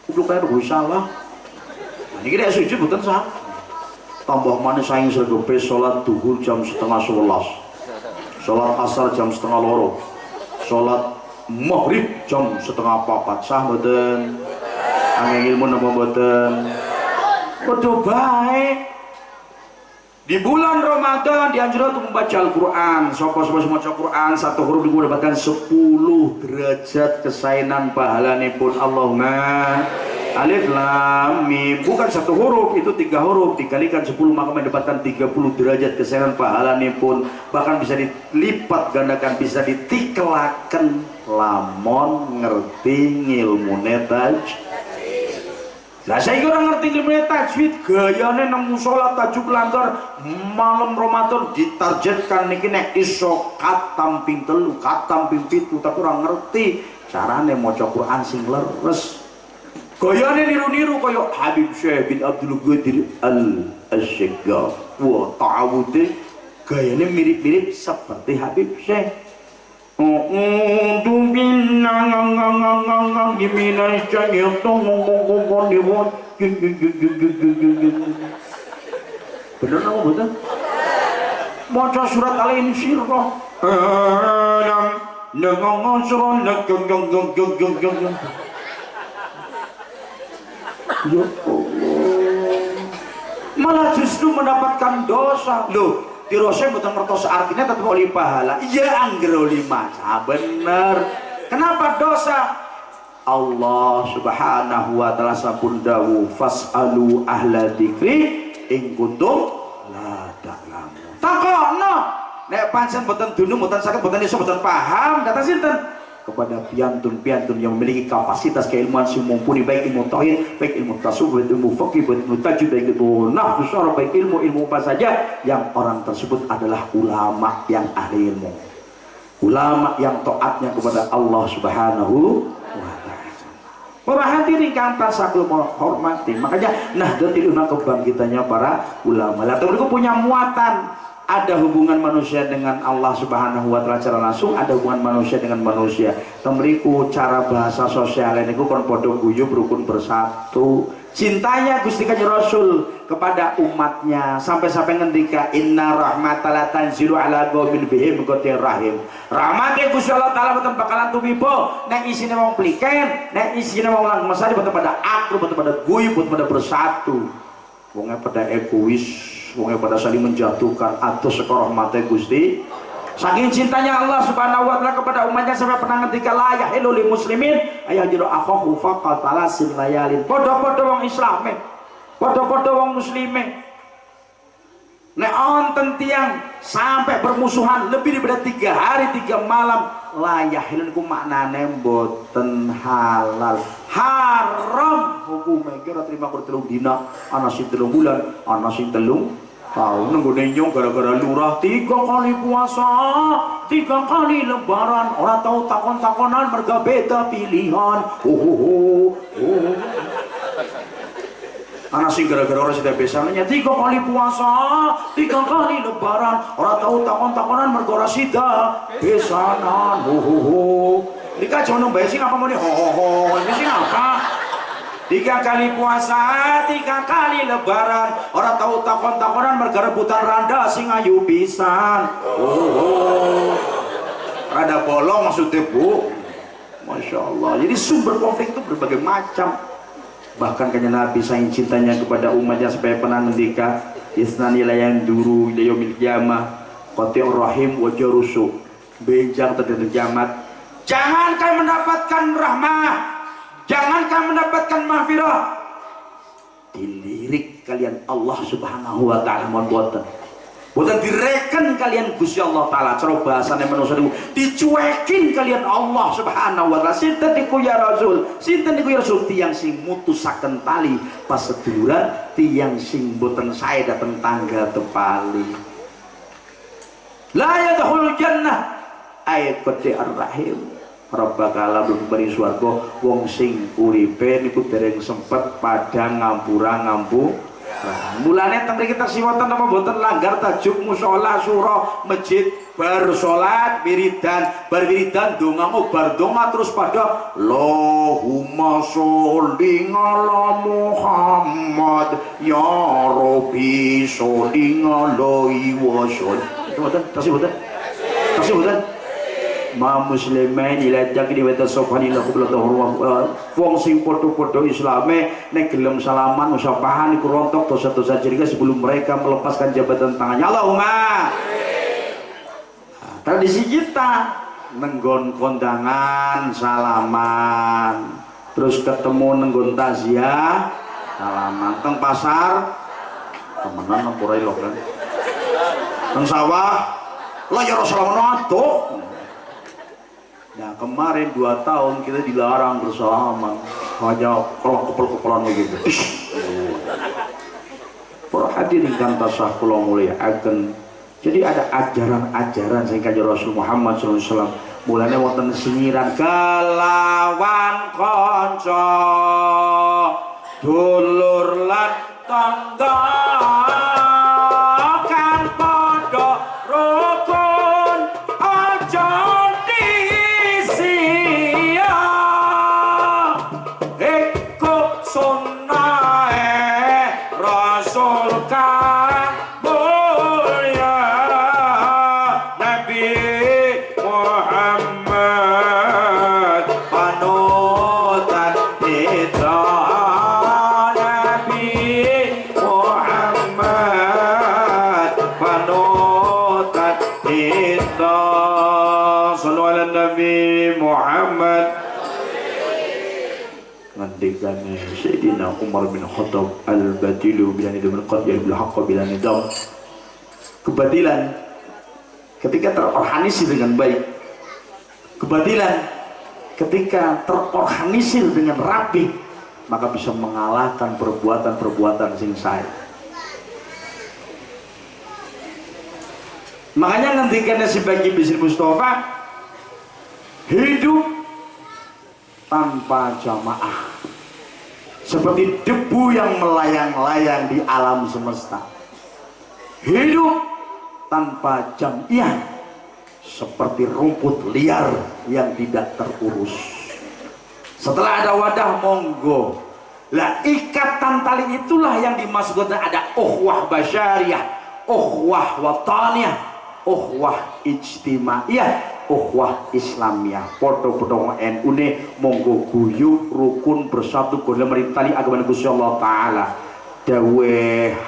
Kupluk kaya kuwi salah. Niki nek sujud mboten sah. Tambah maneh saking sregepe salat duhur jam 10:30. Sholat asar jam 3:30, sholat maghrib jam 3:30. Sah mboten? Angin ilmu napa mboten? Kudu baik. Di bulan Ramadan dianjurkan untuk membaca Al-Quran. Sapa-sapa maca Quran satu huruf mendapatkan 10 derajat kesainan pahalanipun. Allahumma alif lam mim. Bukan satu huruf, itu 3 huruf dikalikan 10 maka mendapatkan 30 derajat kesainan pahalanipun. Bahkan bisa dilipat gandakan, bisa ditiklaken lamun ngerti ngilmune tajwid. Lah saya orang ngerti ilmu tajwid gayane nang musala tajwid langgar malam Ramadan ditargetkan niki nek iso katam ping 3, katam ping 7 tapi orang ngerti carane maca Quran sing leres. Gayane niru-niru kaya Habib Syekh bin Abdul Qadir Al-Asygaf. Wah, ta'awude gayane mirip-mirip seperti Habib Syekh. Bener napa mboten? Maca surat Al-Insyirah. Malah justru mendapatkan dosa. Loh, dirose mboten ngertos artinya tetep oli pahala. Iya angger oli maca bener. Kenapa dosa? Allah Subhanahu wa taala sampun dawuh fasalu ahla dzikri in kuntum la ta'lamun. Takono nek pancen mboten dunung, mboten saged, mboten iso, mboten paham datang sinten? Kepada piantun-piantun yang memiliki kapasitas keilmuan yang mumpuni, baik ilmu tauhid, baik ilmu tasawuf, baik ilmu fikih, baik ilmu tajwid, baik ilmu nahwu syarah, baik ilmu apa saja yang orang tersebut adalah ulama yang ahli ilmu, ulama yang taatnya kepada Allah Subhanahu wa taala. Para hadirin kang tansah kula hormati, makanya Nahdlatul Ulama kebangkitannya para ulama. Lah mereka punya muatan. Ada hubungan manusia dengan Allah Subhanahu wa taala secara langsung, ada hubungan manusia dengan manusia. Temriku cara bahasa sosial ini kon padha guyub rukun bersatu. Cintanya Gusti Kanjeng Rasul kepada umatnya sampai-sampai ngendika inna rahmatallahi tanzilu ala qaumin bihim qadir rahim. Rahmate Gusti Allah taala boten bakalan tumiba nek isine wong pliken, nek isine wong lang mesane boten pada akrab, boten pada guyub, boten pada bersatu. Wonge pada egois, wonge pada saling menjatuhkan atau sekorah mata Gusti. Saking cintanya Allah Subhanahu wa taala kepada umatnya sampai pernah ngendika la yahilu lil muslimin ayajru akhahu faqatala sin layalin. Padha-padha wong islame, padha-padha wong muslime. Nek onten tiang sampai bermusuhan lebih daripada 3 hari 3 malam, la yahilu ku maknane mboten halal, haram hukume kira terima kur 3 dina, ana sing 3 bulan, ana sing 3 tahun. Nenggone nyong gara-gara lurah 3 kali puasa, 3 kali lebaran, ora tahu takon-takonan merga beda pilihan. Ana sing gara-gara ora sida besannya 3 kali puasa, 3 kali lebaran, ora tahu takon-takonan mergo ora sida besanan. Nika jono bae sing apa muni ini sing apa? 3 kali puasa, 3 kali lebaran, ora tahu takon-takonan mergo rebutan randa sing ayu pisan. Rada bolong maksudnya, Bu. Masya Allah. Jadi sumber konflik itu berbagai macam. Bahkan kanya Nabi saking cintanya kepada umatnya supaya pernah ngendika isnani layan duru yaumil qiyamah qati'ur rahim wa jarusu benjang terjadi kiamat. Jangan kalian mendapatkan rahmah, jangan kalian mendapatkan mahfirah, dilirik kalian Allah subhanahu wa ta'ala mohon boten bukan direken kalian Gusti Allah Ta'ala, cara bahasanya manusia itu dicuekin kalian Allah subhanahu wa ta'ala. Sinten niku ya Rasul, sinten niku ya Rasul, tiang sing mutusaken tali pas seduluran, tiang sing boten sae dateng tangga tepali. La yadkhulul jannah ayat qati ar-rahim. Rabbaka belum beri swarga wong sing uripe niku dereng sempet pada ngampura-ngampu. Mulane teng mriki tasiwatan apa boten langgar tajuk mushola surah masjid bar salat wiridan bar wiridan donga bar donga terus pada Allahumma sholli ala Muhammad ya Rabbi sholli alaihi wasallam. Boten tasih boten ma muslimain ila takdi wa tasawwani lahu billahu wong sing padha-padha islame nek gelem salaman musafahan iku rontok dosa-dosa jeriga sebelum mereka melepaskan jabatan tangannya. Allahumma tradisi kita nenggon kondangan salaman, terus ketemu nenggon taziah salaman, teng pasar temenan nempurai lho kan, teng sawah lah ya Rasulullah atuh. Nah kemarin 2 tahun kita dilarang bersalaman, hanya kalau kepel-kepelan begitu. Para hadirin kan tasah kula mulyakaken. Jadi ada ajaran-ajaran sing kanjeng Rasul Muhammad sallallahu alaihi wasallam. Mulane wonten singiran kelawan kanca dulur lan tangga kan padha rukun aja ngendikane Sayyidina Umar bin Khattab al-batilu bila nidam al-qadiyah bil haqqa bila nidam. Kebatilan ketika terorganisir dengan baik, kebatilan ketika terorganisir dengan rapi, maka bisa mengalahkan perbuatan-perbuatan sing sae. Makanya ngendikane si Bagi Bisri Mustafa, hidup tanpa jamaah seperti debu yang melayang-layang di alam semesta. Hidup tanpa jamiah seperti rumput liar yang tidak terurus. Setelah ada wadah monggo. Lah ikatan tali itulah yang dimaksudkan ada ukhuwah basyariyah, ukhuwah wataniyah, ukhuwah ijtimaiyah, ukhuwah Islamiyah. Podo-podo NU ne monggo guyub rukun bersatu golem merintali agama Gusti Allah Ta'ala. Dawe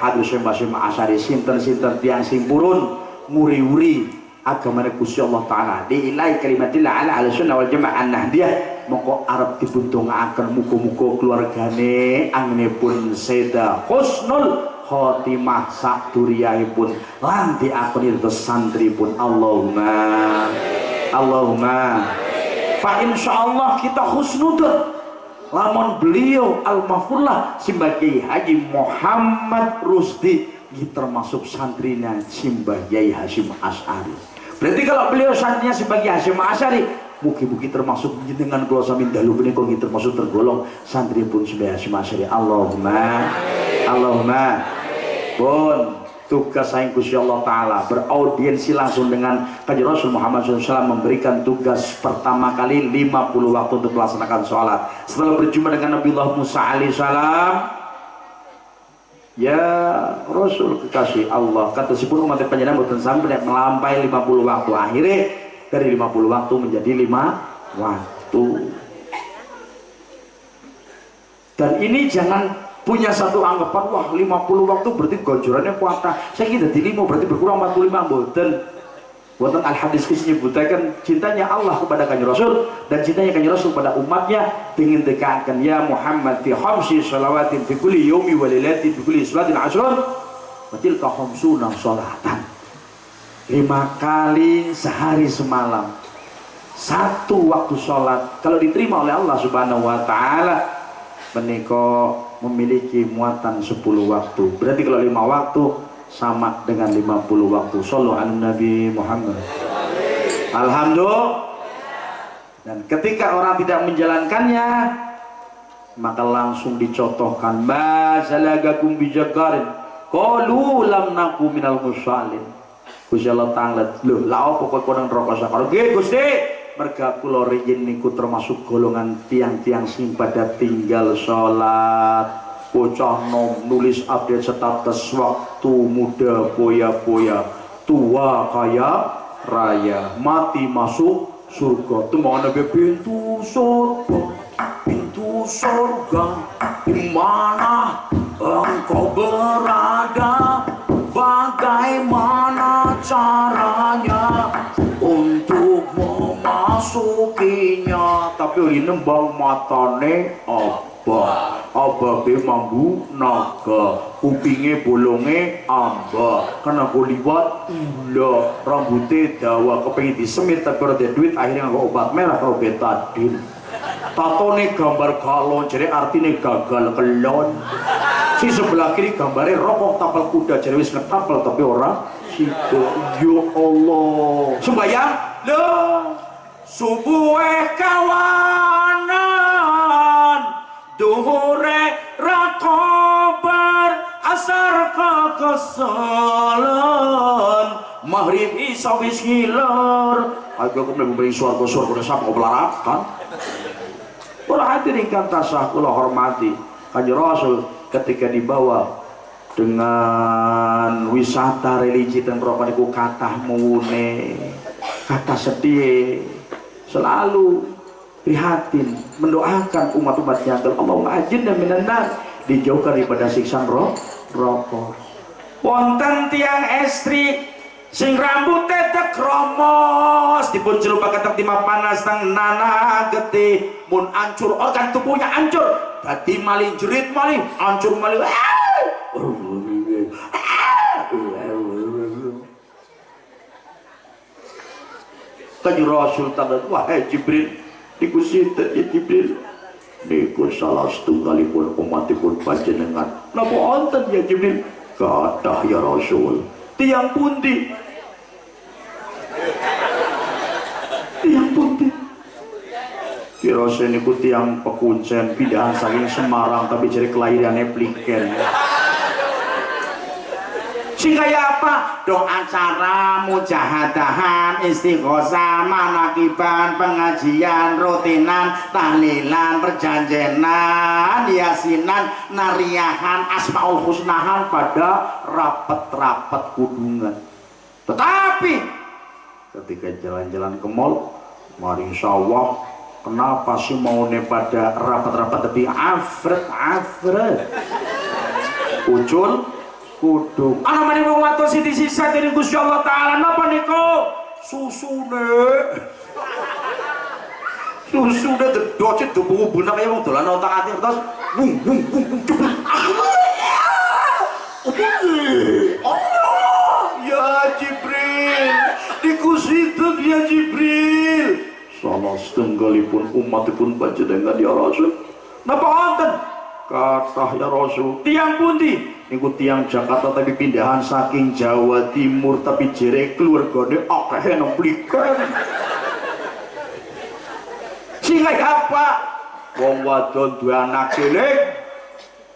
hadis Hasyim Asy'ari sinten-sinten tiyang sing purun muri-uri agama Gusti Allah Ta'ala diilai kalimatillah ala al-sunnah wal jamaah an-nahdiyah, mongko arep dibundhungaken muga-muga keluargane anginipun seda husnul khotimah sak duriyahipun lan diakoni santri pun. Allahumma fa insyaallah kita husnudzon lamun beliau al-mahfurlah sebagai Haji Muhammad Rusdi termasuk santrinya Simbah Yai Hasyim Asy'ari. Berarti kalau beliau santrinya sebagai Hasyim Asy'ari, mugi-mugi termasuk jenengan kula sami dalu punika termasuk tergolong santri pun Simbah Hasyim Asy'ari. Allahumma Allahumma pun tugas saya Gusti Allah Ta'ala beraudiensi langsung dengan Kanjeng Rasul Muhammad SAW, memberikan tugas pertama kali 50 waktu untuk melaksanakan sholat. Setelah berjumpa dengan Nabiullah Musa alaihissalam, ya Rasul kekasih Allah, kata sipun umat panjenengan boten sampai melampai 50 waktu. Akhirnya dari 50 waktu menjadi 5 waktu. Dan ini jangan punya satu anggapan, wah 50 waktu berarti gonjorannya kuatah. Saya kira di 5 berarti berkurang 45. Boten. Buatan al-hadis menyebutkan cintanya Allah kepada Kanjeng Rasul dan cintanya Kanjeng Rasul pada umatnya ingin dekatkan, ya Muhammad fi khamsi shalawatin fi kulli yaumi wa lailatin fi kulli salatin asrun wa tilka khamsuna sholatan. 5 kali sehari semalam, 1 waktu sholat kalau diterima oleh Allah Subhanahu wa taala menika memiliki muatan 10 waktu. Berarti kalau 5 waktu sama dengan 50 waktu. Shallu ala Nabi Muhammad. Alhamdulillah. Dan ketika orang tidak menjalankannya, maka langsung dicontohkan, ma salagakum bijakarin qalu lam naku minal musallin. Gusti Allah tanglet, lho la opo kok kodang neraka sakar. Nggih Gusti, merga kula riyin niku termasuk golongan tiang-tiang sing pada tinggal salat. Bocah nom nulis update status waktu muda poya-poya, tua kaya raya, mati masuk surga. Temana ke pintu surga, di mana engkau berada, bagaimana caranya untuk memasukinya. Tapi ini nembang matane Abah be mambu naga, kupinge bolonge amba, karena gue liwat ula, rambutnya dawa, kepengen disemir tapi ada duit, akhirnya nggak obat merah kalau betadin. Tatone gambar galon, jadi artinya gagal kelon. Si sebelah kiri gambarnya rokok tapal kuda, jadi wis ngetapel tapi orang situ. Ya Allah, sembayang loh, subuh kawanan, duhure rakobar, asar kekesalan, maghrib isya wis ngiler. Aku memberi suara-suara udah sama pelarakan. Perhati ingkang tasah kula hormati, Kanjeng Rasul ketika dibawa dengan wisata religi dan roh niku kathah muune, kathah sedih, selalu prihatin mendoakan umat-umatnya agar Allahumma ajirna minan nar, dijauhkan daripada siksa rokok. Wonten tiang estri sing rambut tetek romos dipun celupaken timah panas teng nana getih mun ancur organ tubuhnya ancur dadi maling jerit maling ancur maling Kanjeng Rasul tanda wahai Jibril niku sinten ya Jibril niku salah setunggalipun umatipun panjenengan napa wonten ya Jibril kathah ya Rasul tiang pundi kira-kira niku tiang pekuncen pindahan saking Semarang tapi jadi kelahirannya Pliken. Sing kaya apa? Dong acara mujahadahan, istighosah, manakiban, pengajian, rutinan, tahlilan, perjanjenan, yasinan, nariahan, asmaul husnahan pada rapat-rapat kudungan. Tetapi ketika jalan-jalan ke mall, maring sawah, kenapa sih mau pada rapat-rapat tapi afret ucul kudung ana mani wong wadon sing disisa dening Gusti Allah taala napa niku susune dedocet dubu bunak kaya wong dolan otak-atik terus bung cepet ya Jibril dikusitun ya Jibril salah setenggalipun umatipun panjenengan ya Rasul napa wonten kathah ya Rasul tiang pundi niku tiang Jakarta tapi pindahan saking Jawa Timur tapi jere keluargane akeh nang Pliken sing apa wong wadon duwe anak cilik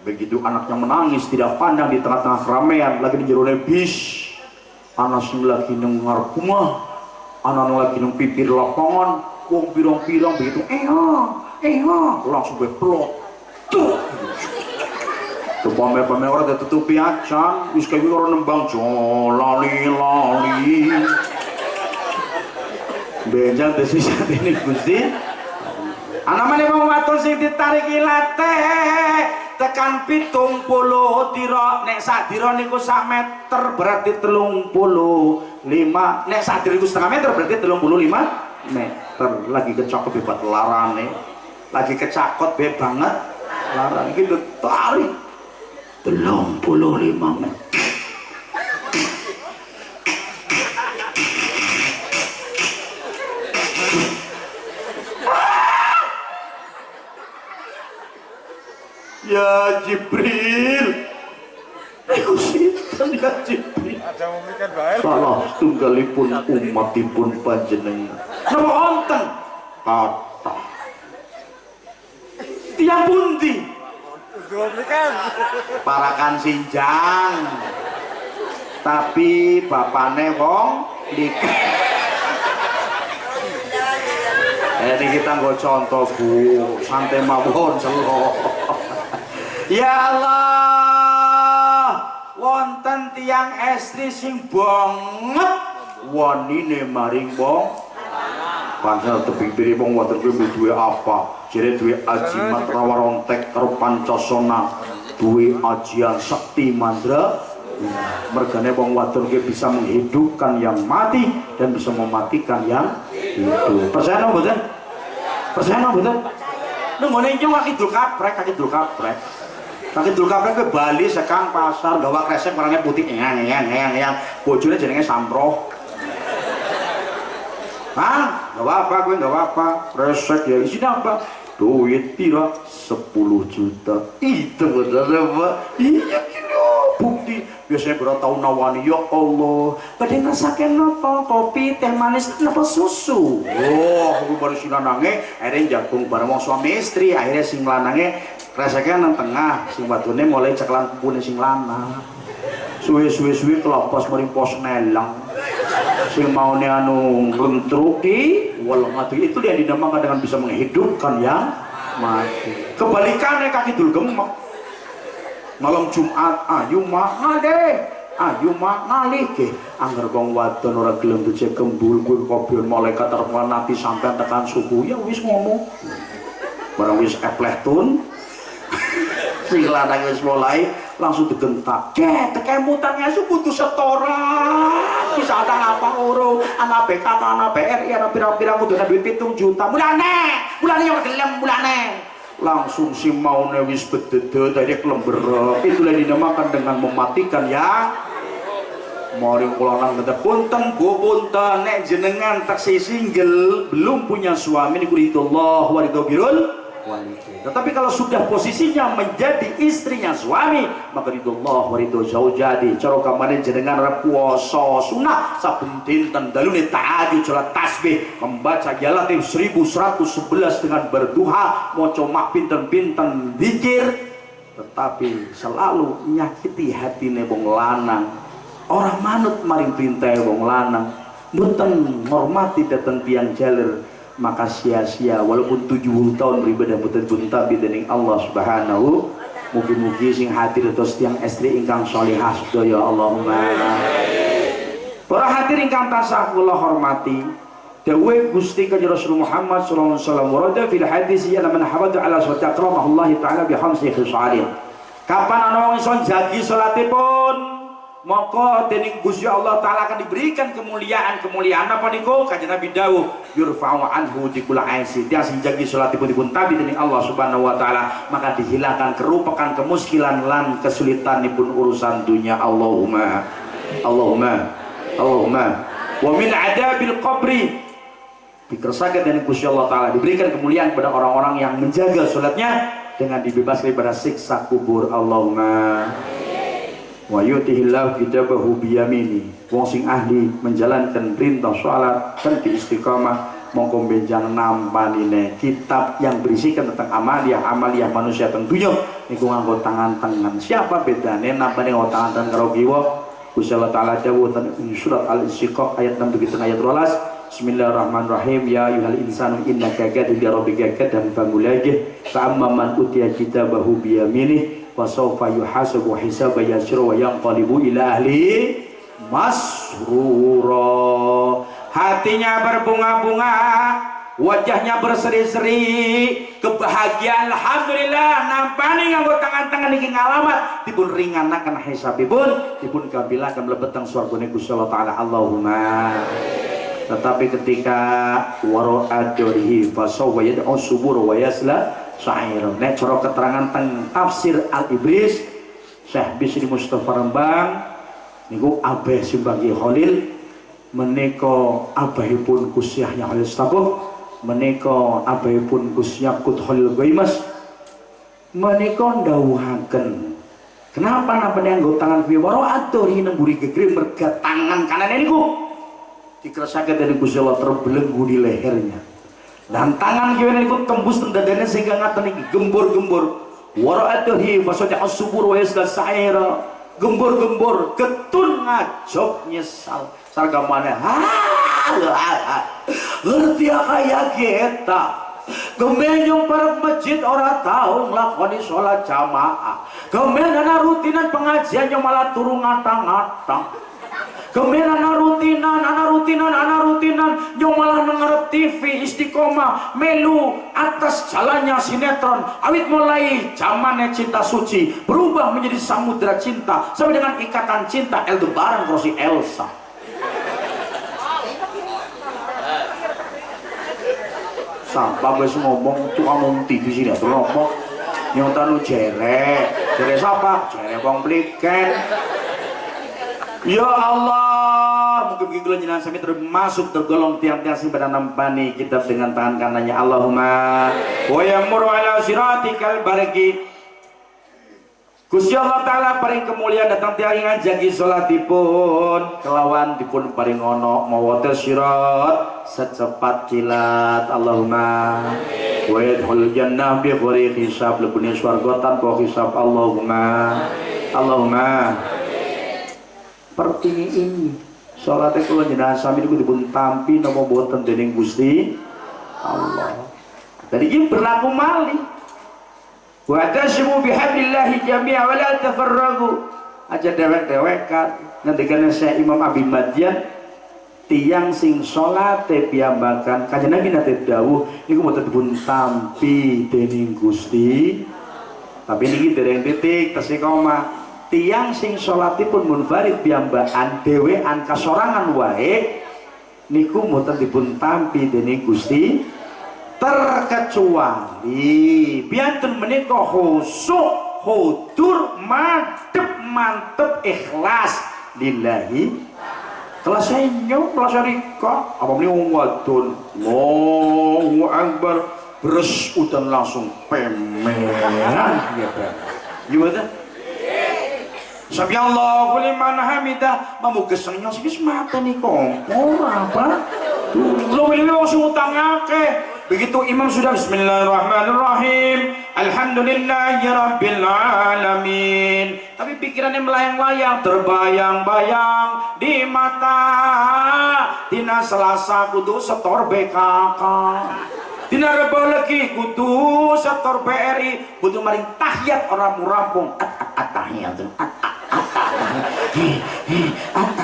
Begitu anaknya menangis tidak pandang di tengah-tengah keramaian, lagi di jero bis, anak sing lagi nang ngarep omah, anak lagi nang pipir lapangan, wong pirang-pirang begitu langsung beplot tuh. Tuh pamer-pamer orang ditutupi acan, wis kayak orang nembang lali benjang desi saat ini Gusti. Anak mana mau watul sing ditarik ilate tekan 70 dira, nek sak dira niku sak meter berarti 35, nek sak dira niku setengah meter berarti 35 meter. Lagi kecakep hebat larane, lagi kecakot be banget larane iki tarik 35 meter. Ya Jibril, aku sinten ya Jibril. Salah tunggalipun umatipun panjenengan. Napa wonten? Kata. Tiang pundi? Parakan Sinjang. Tapi bapane wong nikah. Ini kita nggak contoh Bu, santai mawon selo. Ya Allah, wonten tiang estri sing banget wanine maring wong. Pancen tebing piri wong wonten kuwi duwe apa? Jere duwe ajimat rawarontek karo pancasona, duwe ajian sakti mandra. Mergane wong wadon ki bisa menghidupkan yang mati dan bisa mematikan yang hidup. Percaya mboten? Percaya mboten? Nggone nyong kaki dul kaprek. Kaki dul kaprek ke Bali sekang pasar gawa kresek warnanya putih eyang. Bojone jenenge Samproh. Hah? Gak apa-apa gue, gak apa-apa. Kresek ya isinya apa? Duit pira 10 juta. Itu bener apa? Iya gini bukti. Biasanya berat tahun nawani, ya Allah. Badhe ngrasake napa? Kopi, teh manis, napa susu? Oh, aku baru si lanange, akhirnya jagung bareng wong suami istri. Akhirnya sing lanange kreseknya nang tengah, sing wadone mulai ceklan kupune sing lanang. Suwe-suwe kelopos mering pos nelang. Sing maune anu ngentruki, walang atu itu dia dinamakan dengan bisa menghidupkan yang mati. Kebalikannya kaki dul gemek. Malam Jumat, ayo mah deh, ayo mah ngalih ke. Angger wong wadon ora gelem becek kembul, kuwi kopion malaikat terplan nanti sampai tekan suku. Ya wis ngomong. Barang wis epleh tun. Sing lanang wis mulai langsung digentak. Tekan mutangnya su kudu setoran. Bisa ada apa oro, ana BK, ana BRI, ana pira-pira kudu duit 7 juta. Mulane yo gelem mulane. Langsung si maune wis bedede dari kelember. Itulah dinamakan dengan mematikan ya. Maring kula nang ngene punten Bu punten nek jenengan taksih single belum punya suami niku ridullah wa ridobirul walidain. Tetapi kalau sudah posisinya menjadi istrinya suami maka ridullah wa ridho zaujati. Cara kamane jenengan puasa sunah saben dinten dalune tahajud salat tasbih membaca Yalatif 1111 dengan berduha maca mak pinten-pinten zikir, tetapi selalu nyakiti hatine wong lanang. Orang manut maring perintah wong lanang, mboten ngormati dateng tiang jaler, maka sia-sia walaupun 70 tahun beribadah betul-betul tapi dening Allah Subhanahu. Mugi-mugi sing hadir terus tiang estri ingkang sholihah sedaya Allahumma. Para hadir ingkang tansah kula hormati, dawuh Gusti Kanjeng Rasul Muhammad sallallahu alaihi wasallam warada fil hadis ya man hafadha ala salati akramahullah taala bi khamsi khisalin. Kapan ana wong iso jagi salatipun maka dening Gusti Allah taala akan diberikan kemuliaan apa niku? Kanjeng Nabi dawuh yurfa'u anhu dikul aisi, dia sing jagi salatipun dipun tabi dening Allah Subhanahu wa taala maka dihilangkan kerupakan kemuskilan lan kesulitanipun urusan dunia. Allahumma wa min adabil qabri, dikersakaken dening Gusti Allah taala diberikan kemuliaan kepada orang-orang yang menjaga salatnya dengan dibebaskan daripada siksa kubur. Allahumma wa yutihillahu kitabahu biyamini, wong sing ahli menjalankan perintah salat dan istiqamah mongko benjang nampanine kitab yang berisikan tentang amaliah manusia tentunya niku nganggo tangan-tangan. Siapa bedane nambane nganggo tangan-tangan karo kiwa? Gusti Allah taala dawuh ing surat Al-Insyiqaq ayat 6 begitu ayat 12. Bismillahirrahmanirrahim. Ya ayyuhal insanu innaka kadun bi rabbika kadan famulajih fa amma man utiya kitabahu bi yaminih wa sawfa yuhasabu hisaban yasira wa yanqalibu ila ahli masrura. Hatinya berbunga-bunga, wajahnya berseri-seri, kebahagiaan. Alhamdulillah nampani nganggo tangan-tangan iki ngalamat dipun ringanaken hisabipun, dipun kabilaken mlebeteng swargane Gusti Allah taala. Allahumma. Tetapi ketika wara'a-dorihi fasawwa yad'u subur wa yasla sa'ir. Nek cara keterangan teng tafsir Al-Ibris Syekh Bisri Mustafa Rembang niku abeh Simbagi Khalil menika abahipun Gus Yahya Khalil Stakuf, menika abahipun Gus Yakut Khalil Gaimas, menika ndawuhaken kenapa napa nganggo tangan kiwa wara'a-dorihi nemburi gegere merga tangan kanan niku dikersakaken dari Gusti Allah terbelenggu di lehernya, dan tangan kiwa niku tembus teng dadane sehingga ngaten iki gembur-gembur wara'a-dorihi fasada as-subur wa yasla sa'ira, gembur-gembur ketun ngajok nyesal sarga mana ngerti kaya kita gemenyong para masjid orang tahu ngelakoni sholat jamaah, gemenyana rutinan pengajian yang malah turun ngatang-ngatang, gemenyana rutinan yang malah ngarep TV istiqomah melu atas jalannya sinetron awit mulai zamannya cinta suci berubah menjadi samudra cinta sampai dengan ikatan cinta Aldebaran Rosi Elsa. Sampah wis ngomong tukang ngomong TV sini terus ngomong nyontan lu jere siapa? Jere wong pliken. Ya Allah, mungkin kula jenengan sami termasuk tergolong tiang-tiang sing pada nampani kitab dengan tangan kanannya. Allahumma wa yamuru ala siratikal barqi. Gusti Allah taala paring kemuliaan datang tiang ngajaki salatipun kelawan dipun paring ana mawadha sirat secepat kilat. Allahumma wa yadkhul jannah bi ghairi hisab, lebune swarga tanpa hisab. Allahumma pertini ini salatnya kula jenengan sami niku dipun tampi napa boten dening Gusti Allah. Tadi iki berlaku malih. Wa tasmu bihablillahi jami'a wa la tafarraqu. Aja dewek-dewekan ngendikane Syekh Imam Abi Madian tiyang sing salate piyambakan kanjeng Nabi nate dawuh niku boten dipun tampi dening Gusti. Tapi niki dereng titik tesih koma. Tiyang sing salatipun munfarid piyambakan dhewean kasorangan wae niku boten dipun tampi dening Gusti, terkecuali biantun menika khusyuk hudur mantep ikhlas lillahi. Kelas senyum kelas rika apa meni wong wadon Allahu akbar beres udan langsung pemeran ya Pak. Gimana? Sabi Allahu liman hamidah mamugeseng nyos wis mate nih kompor apa? Lu wilih sing utang akeh. Begitu imam sudah bismillahirrahmanirrahim alhamdulillahi rabbil alamin, tapi pikirannya melayang-layang terbayang-bayang di mata dina Selasa kudu setor BKK, dina Rebo lagi kudu setor BRI kudu maring tahiyat orang murampung at-tahiyat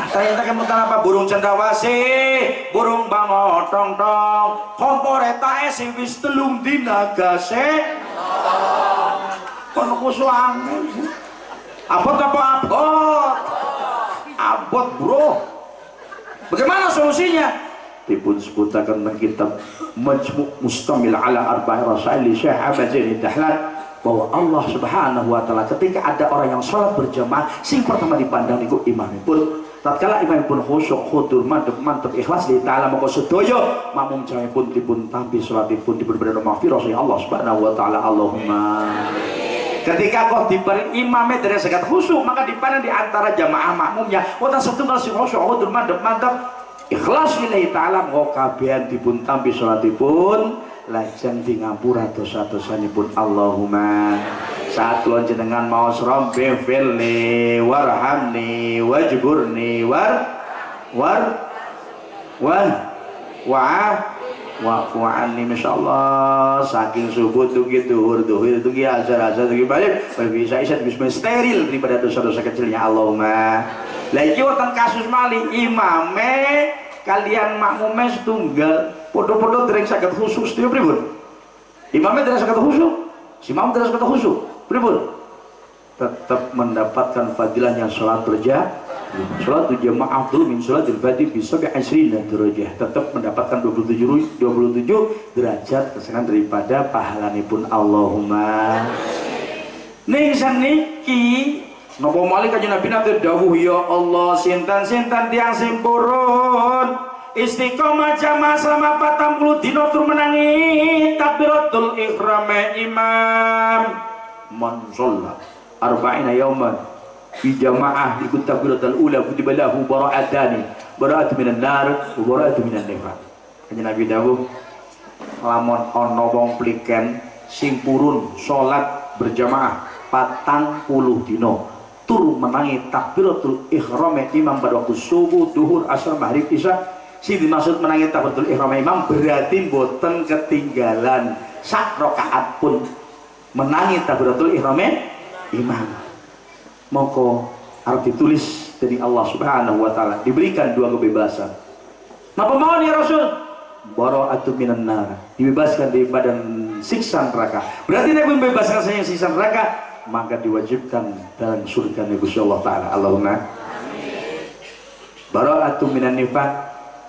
ternyata kemudian apa burung cendrawasih burung bangot tong-tong kompore tae sing wis telung dina gase kono kusuange abot apa abot bro. Bagaimana solusinya? Dipun sebutaken teng kitab Majmu' Mustamil ala Arba'i Rasail Syekh Ahmad Zaini Dahlan bahwa Allah Subhanahu wa taala ketika ada orang yang sholat berjamaah sing pertama dipandang niku imamipun. Tatkala imamipun khusyuk khudur mantep ikhlas li taala moko sedaya makmum jamaahipun dipun tampi salatipun dipun beri maghfirah oleh Allah Subhanahu wa taala. Allahumma. Ketika kok diberi imamnya dari sekat khusyuk maka dipandang di antara jamaah makmumnya wonten setunggal sing khusyuk khudur mantep ikhlas lillahi taala moko kabehan dipun tampi salatipun lajeng di ngapura dosa-dosanipun. Allahumma. saat kula jenengan maos rabbi firli warhamni wajburni wa'fu anni masyaallah saking subuh tugi duhur tugi azhar tugi balik bisa bisa steril daripada dosa-dosa kecilnya Allahumma. Lah iki wonten kasus malih imame kalian makmume setunggal padha-padha dereng saged khusyuk sedaya pripun? Imame dereng saged khusyuk, si makmum dereng saged khusyuk pripun? Tetap mendapatkan fadilahnya salat berjamaah. Salat jamaah afdal min salatil fardhi bi 27 derajat, tetap mendapatkan 27 derajat kesenangan daripada pahalanipun Allahumma. Ning saniki napa malih kanjeng Nabi nate dawuh ya Allah sinten-sinten tiyang sing purun istiqomah jamaah selama 40 dina tur menangi takbiratul ihram imam man shalla arba'ina yauman fi jamaah ikut takbiratul ula kutiba lahu bara'atani bara'atu minan nar wa bara'atu minan nifaq. Kanjeng Nabi dawuh lamun ana wong pliken sing purun salat berjamaah 40 dina tur menangi takbiratul ihram imam pada waktu subuh, duhur, asar, maghrib, isya. Si dimaksud menangi takbiratul ihram imam berarti boten ketinggalan sak rakaat pun menangi takbiratul ihram imam. Moko harus ditulis dari Allah Subhanahu wa taala, diberikan dua kebebasan. Napa mau ya Rasul? Bara'atu minan nar, dibebaskan dari badan siksa neraka. Berarti Nabi membebaskan saya siksa neraka, maka diwajibkan dalam surga Gusti Allah taala. Allahumma amin. Bara'atu minan nifaq,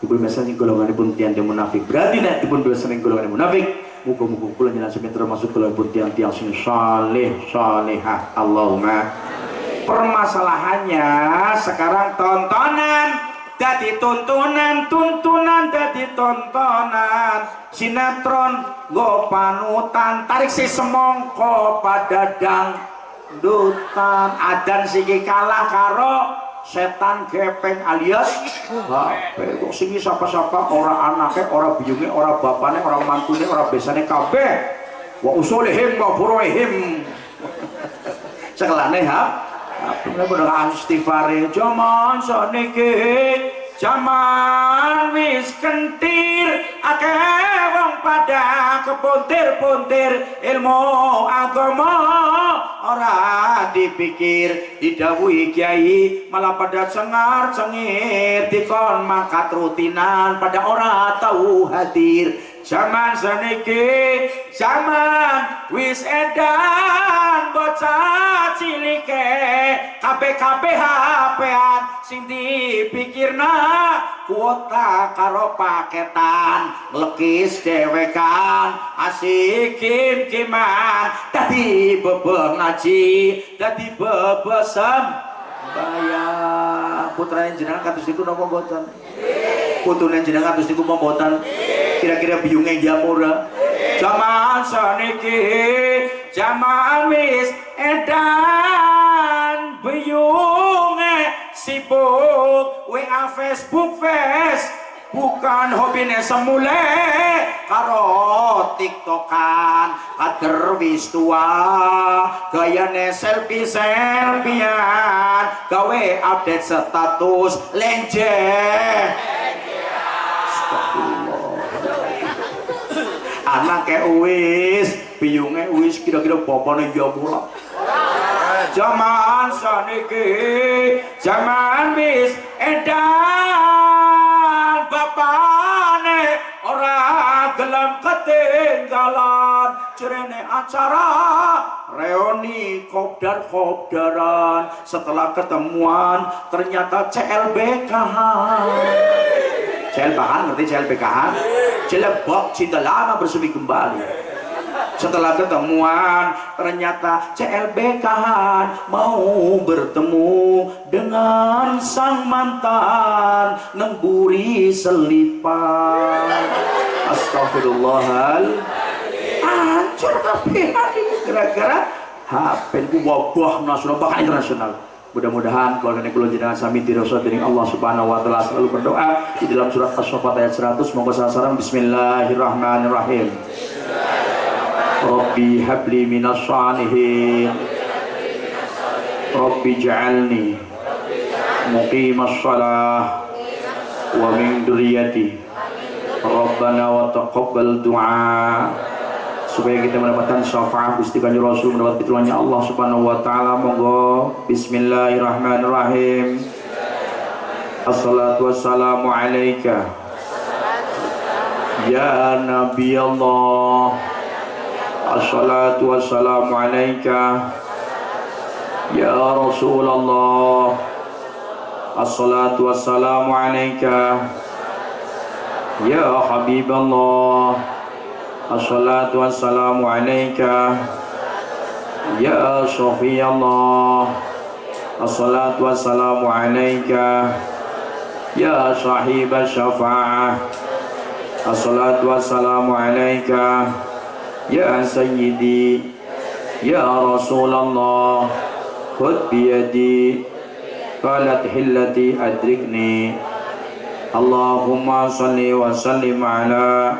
dibebaskan golonganipun tiyang munafik. Berarti nek dipun bebaskan golongan munafik, muga-muga kula jenengan termasuk golongan tiyang sing saleh salehah. Allahumma. Permasalahannya sekarang tontonan dadi tuntunan dadi tontonan, sinetron go panutan, tarik si semongko pada dangdutan, adan siki kalah karo setan gepeng alias HP. Kok sing sapa-sapa ora anake, ora biyunge, ora bapane, ora mantune, ora besane kabeh. Wa usulihim wa furuhim. Sekelane ha bener istighfare jaman saniki jaman wis kentir akeh wong pada kepuntir-puntir ilmu agama ora dipikir didhawuhi kiai malah pada cengar-cengir dikon mangkat rutinan pada ora tahu hadir. Zaman saniki zaman wis edan bocah cilike kabeh-kabeh HP-an sing dipikirna kuota karo paketan lekis dewekan asik kim-kiman dadi bebeh ngaji dadi bebeh sembahyang. Putrane jenengan kados niku napa mboten? Putune jenengan kados niku mboten? Kira-kira biyunge jamura zaman saniki zaman wis edan biyunge sibuk WA Facebook bukan hobine semule karo tiktokan kader wis tua gayane selfie-selfiean gawe update status lenjeh. Anake wis biyunge wis kira-kira bapane ya pula. Zaman saniki zaman wis edan bapane ora gelem ketinggalan cerene acara reuni kopdar-kopdaran setelah ketemuan ternyata CLBK-an. CLBK-an ngerti CLBK-an? Celebok cinta lama bersemi kembali. Setelah ketemuan ternyata CLBK-an mau bertemu dengan sang mantan nemburi selipan. Astagfirullahaladzim. Hancur kabeh gara-gara HP ku wabah nasional bahkan internasional. Mudah-mudahan keluarga kula jenengan sami dirasa dening Allah Subhanahu wa taala selalu berdoa di dalam surat As-Saffat ayat 100 monggo sareng bismillahirrahmanirrahim. Rabbi habli minas salihin. Rabbi ja'alni muqimas shalah wa min dzurriyyati. Rabbana wa taqabbal du'a. Supaya kita mendapatkan syafaat Gusti Kanjeng Rasul, mendapat pitulungannya Allah Subhanahu wa taala. Monggo bismillahirrahmanirrahim. Assalatu wassalamu alaika ya Nabi Allah. Assalatu wassalamu alaika ya Rasulullah. Assalatu wassalamu alaika ya Habiballah. Assalatu wassalamu alaika ya Safiyallah. Assalatu wassalamu alaika ya sahibal syafa'ah. Assalatu wassalamu alaika ya sayyidi ya Rasulullah. Khudh biyadi qalat hillati adrikni. Allahumma salli wa sallim ala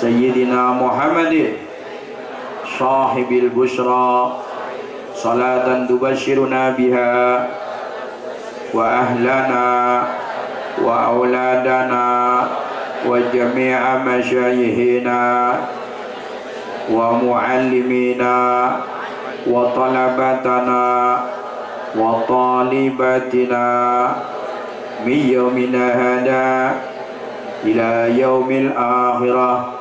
Sayyidina Muhammadin sahibil bushra salatan tubashiruna biha wa ahlana wa auladana wa jami'a masyayihina wa muallimina wa talabatana wa talibatina min yawmina hada ila yaumil akhirah.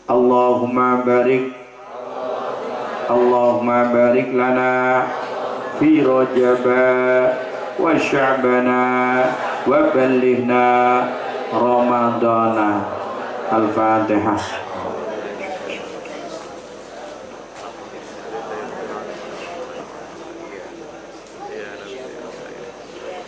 Allahumma barik lana fi Rajaba wa Sya'bana wa ballighna Ramadana. Al-Fatihah.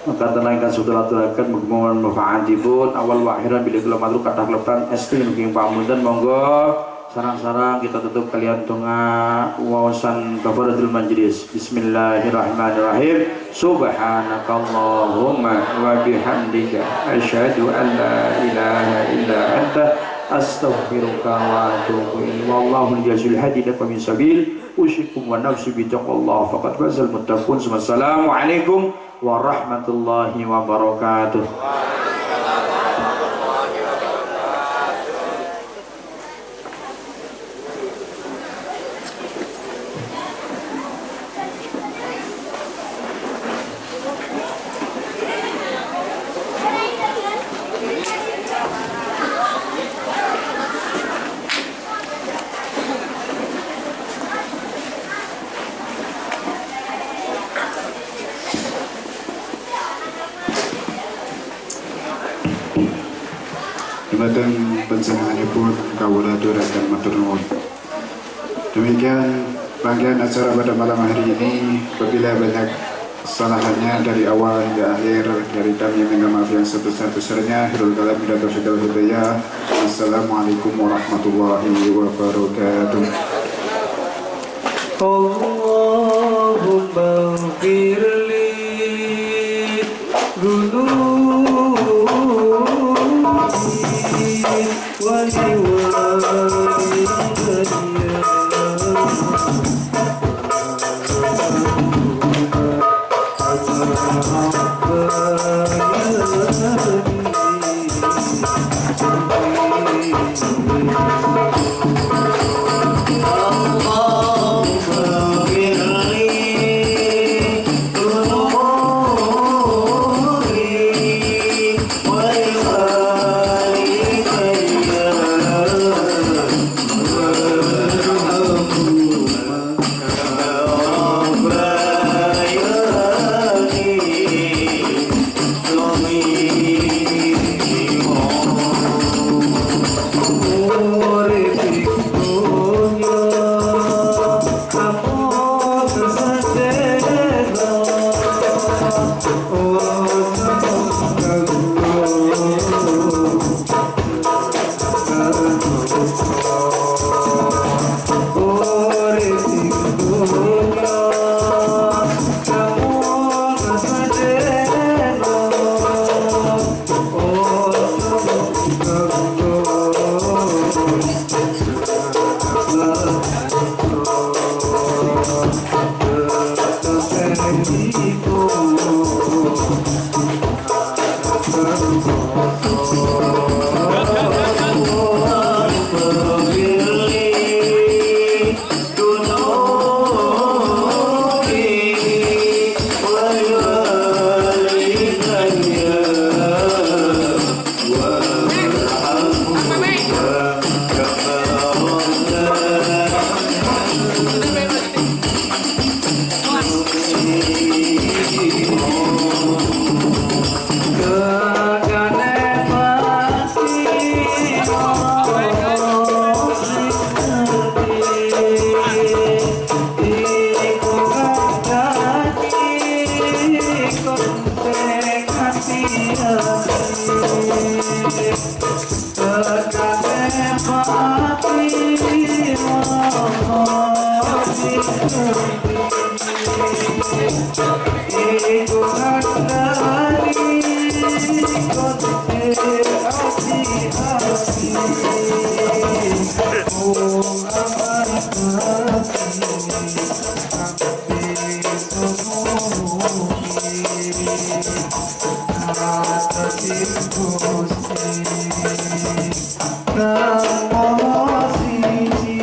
Maka tenaga saudara-saudarakan mohon manfaatipun awal wa akhiran bila kula matur kathah klepan esti nggih pamunten. Monggo sarang-sarang kita tutup kalian donga wawasan kafaratul majlis. Bismillahirrahmanirrahim. Subhanakallahumma wa bihamdika asyhadu an la ilaha illa anta astaghfiruka wa atubu ilaik. Wallahu jazil hadi lakum min sabil. Usikum wa nafsi bi taqwallah faqad fazal muttaqun. Wassalamualaikum warahmatullahi wabarakatuh. Dumateng panjenenganipun kawula aturaken matur nuwun. Demikian rangkaian acara pada malam hari ini. Apabila banyak kesalahannya dari awal hingga akhir, dari kami minta maaf yang sebesar-besarnya. Akhirul kalam bila taufiq wal hidayah. Assalamualaikum warahmatullahi wabarakatuh. Allahumma firli Namo Siji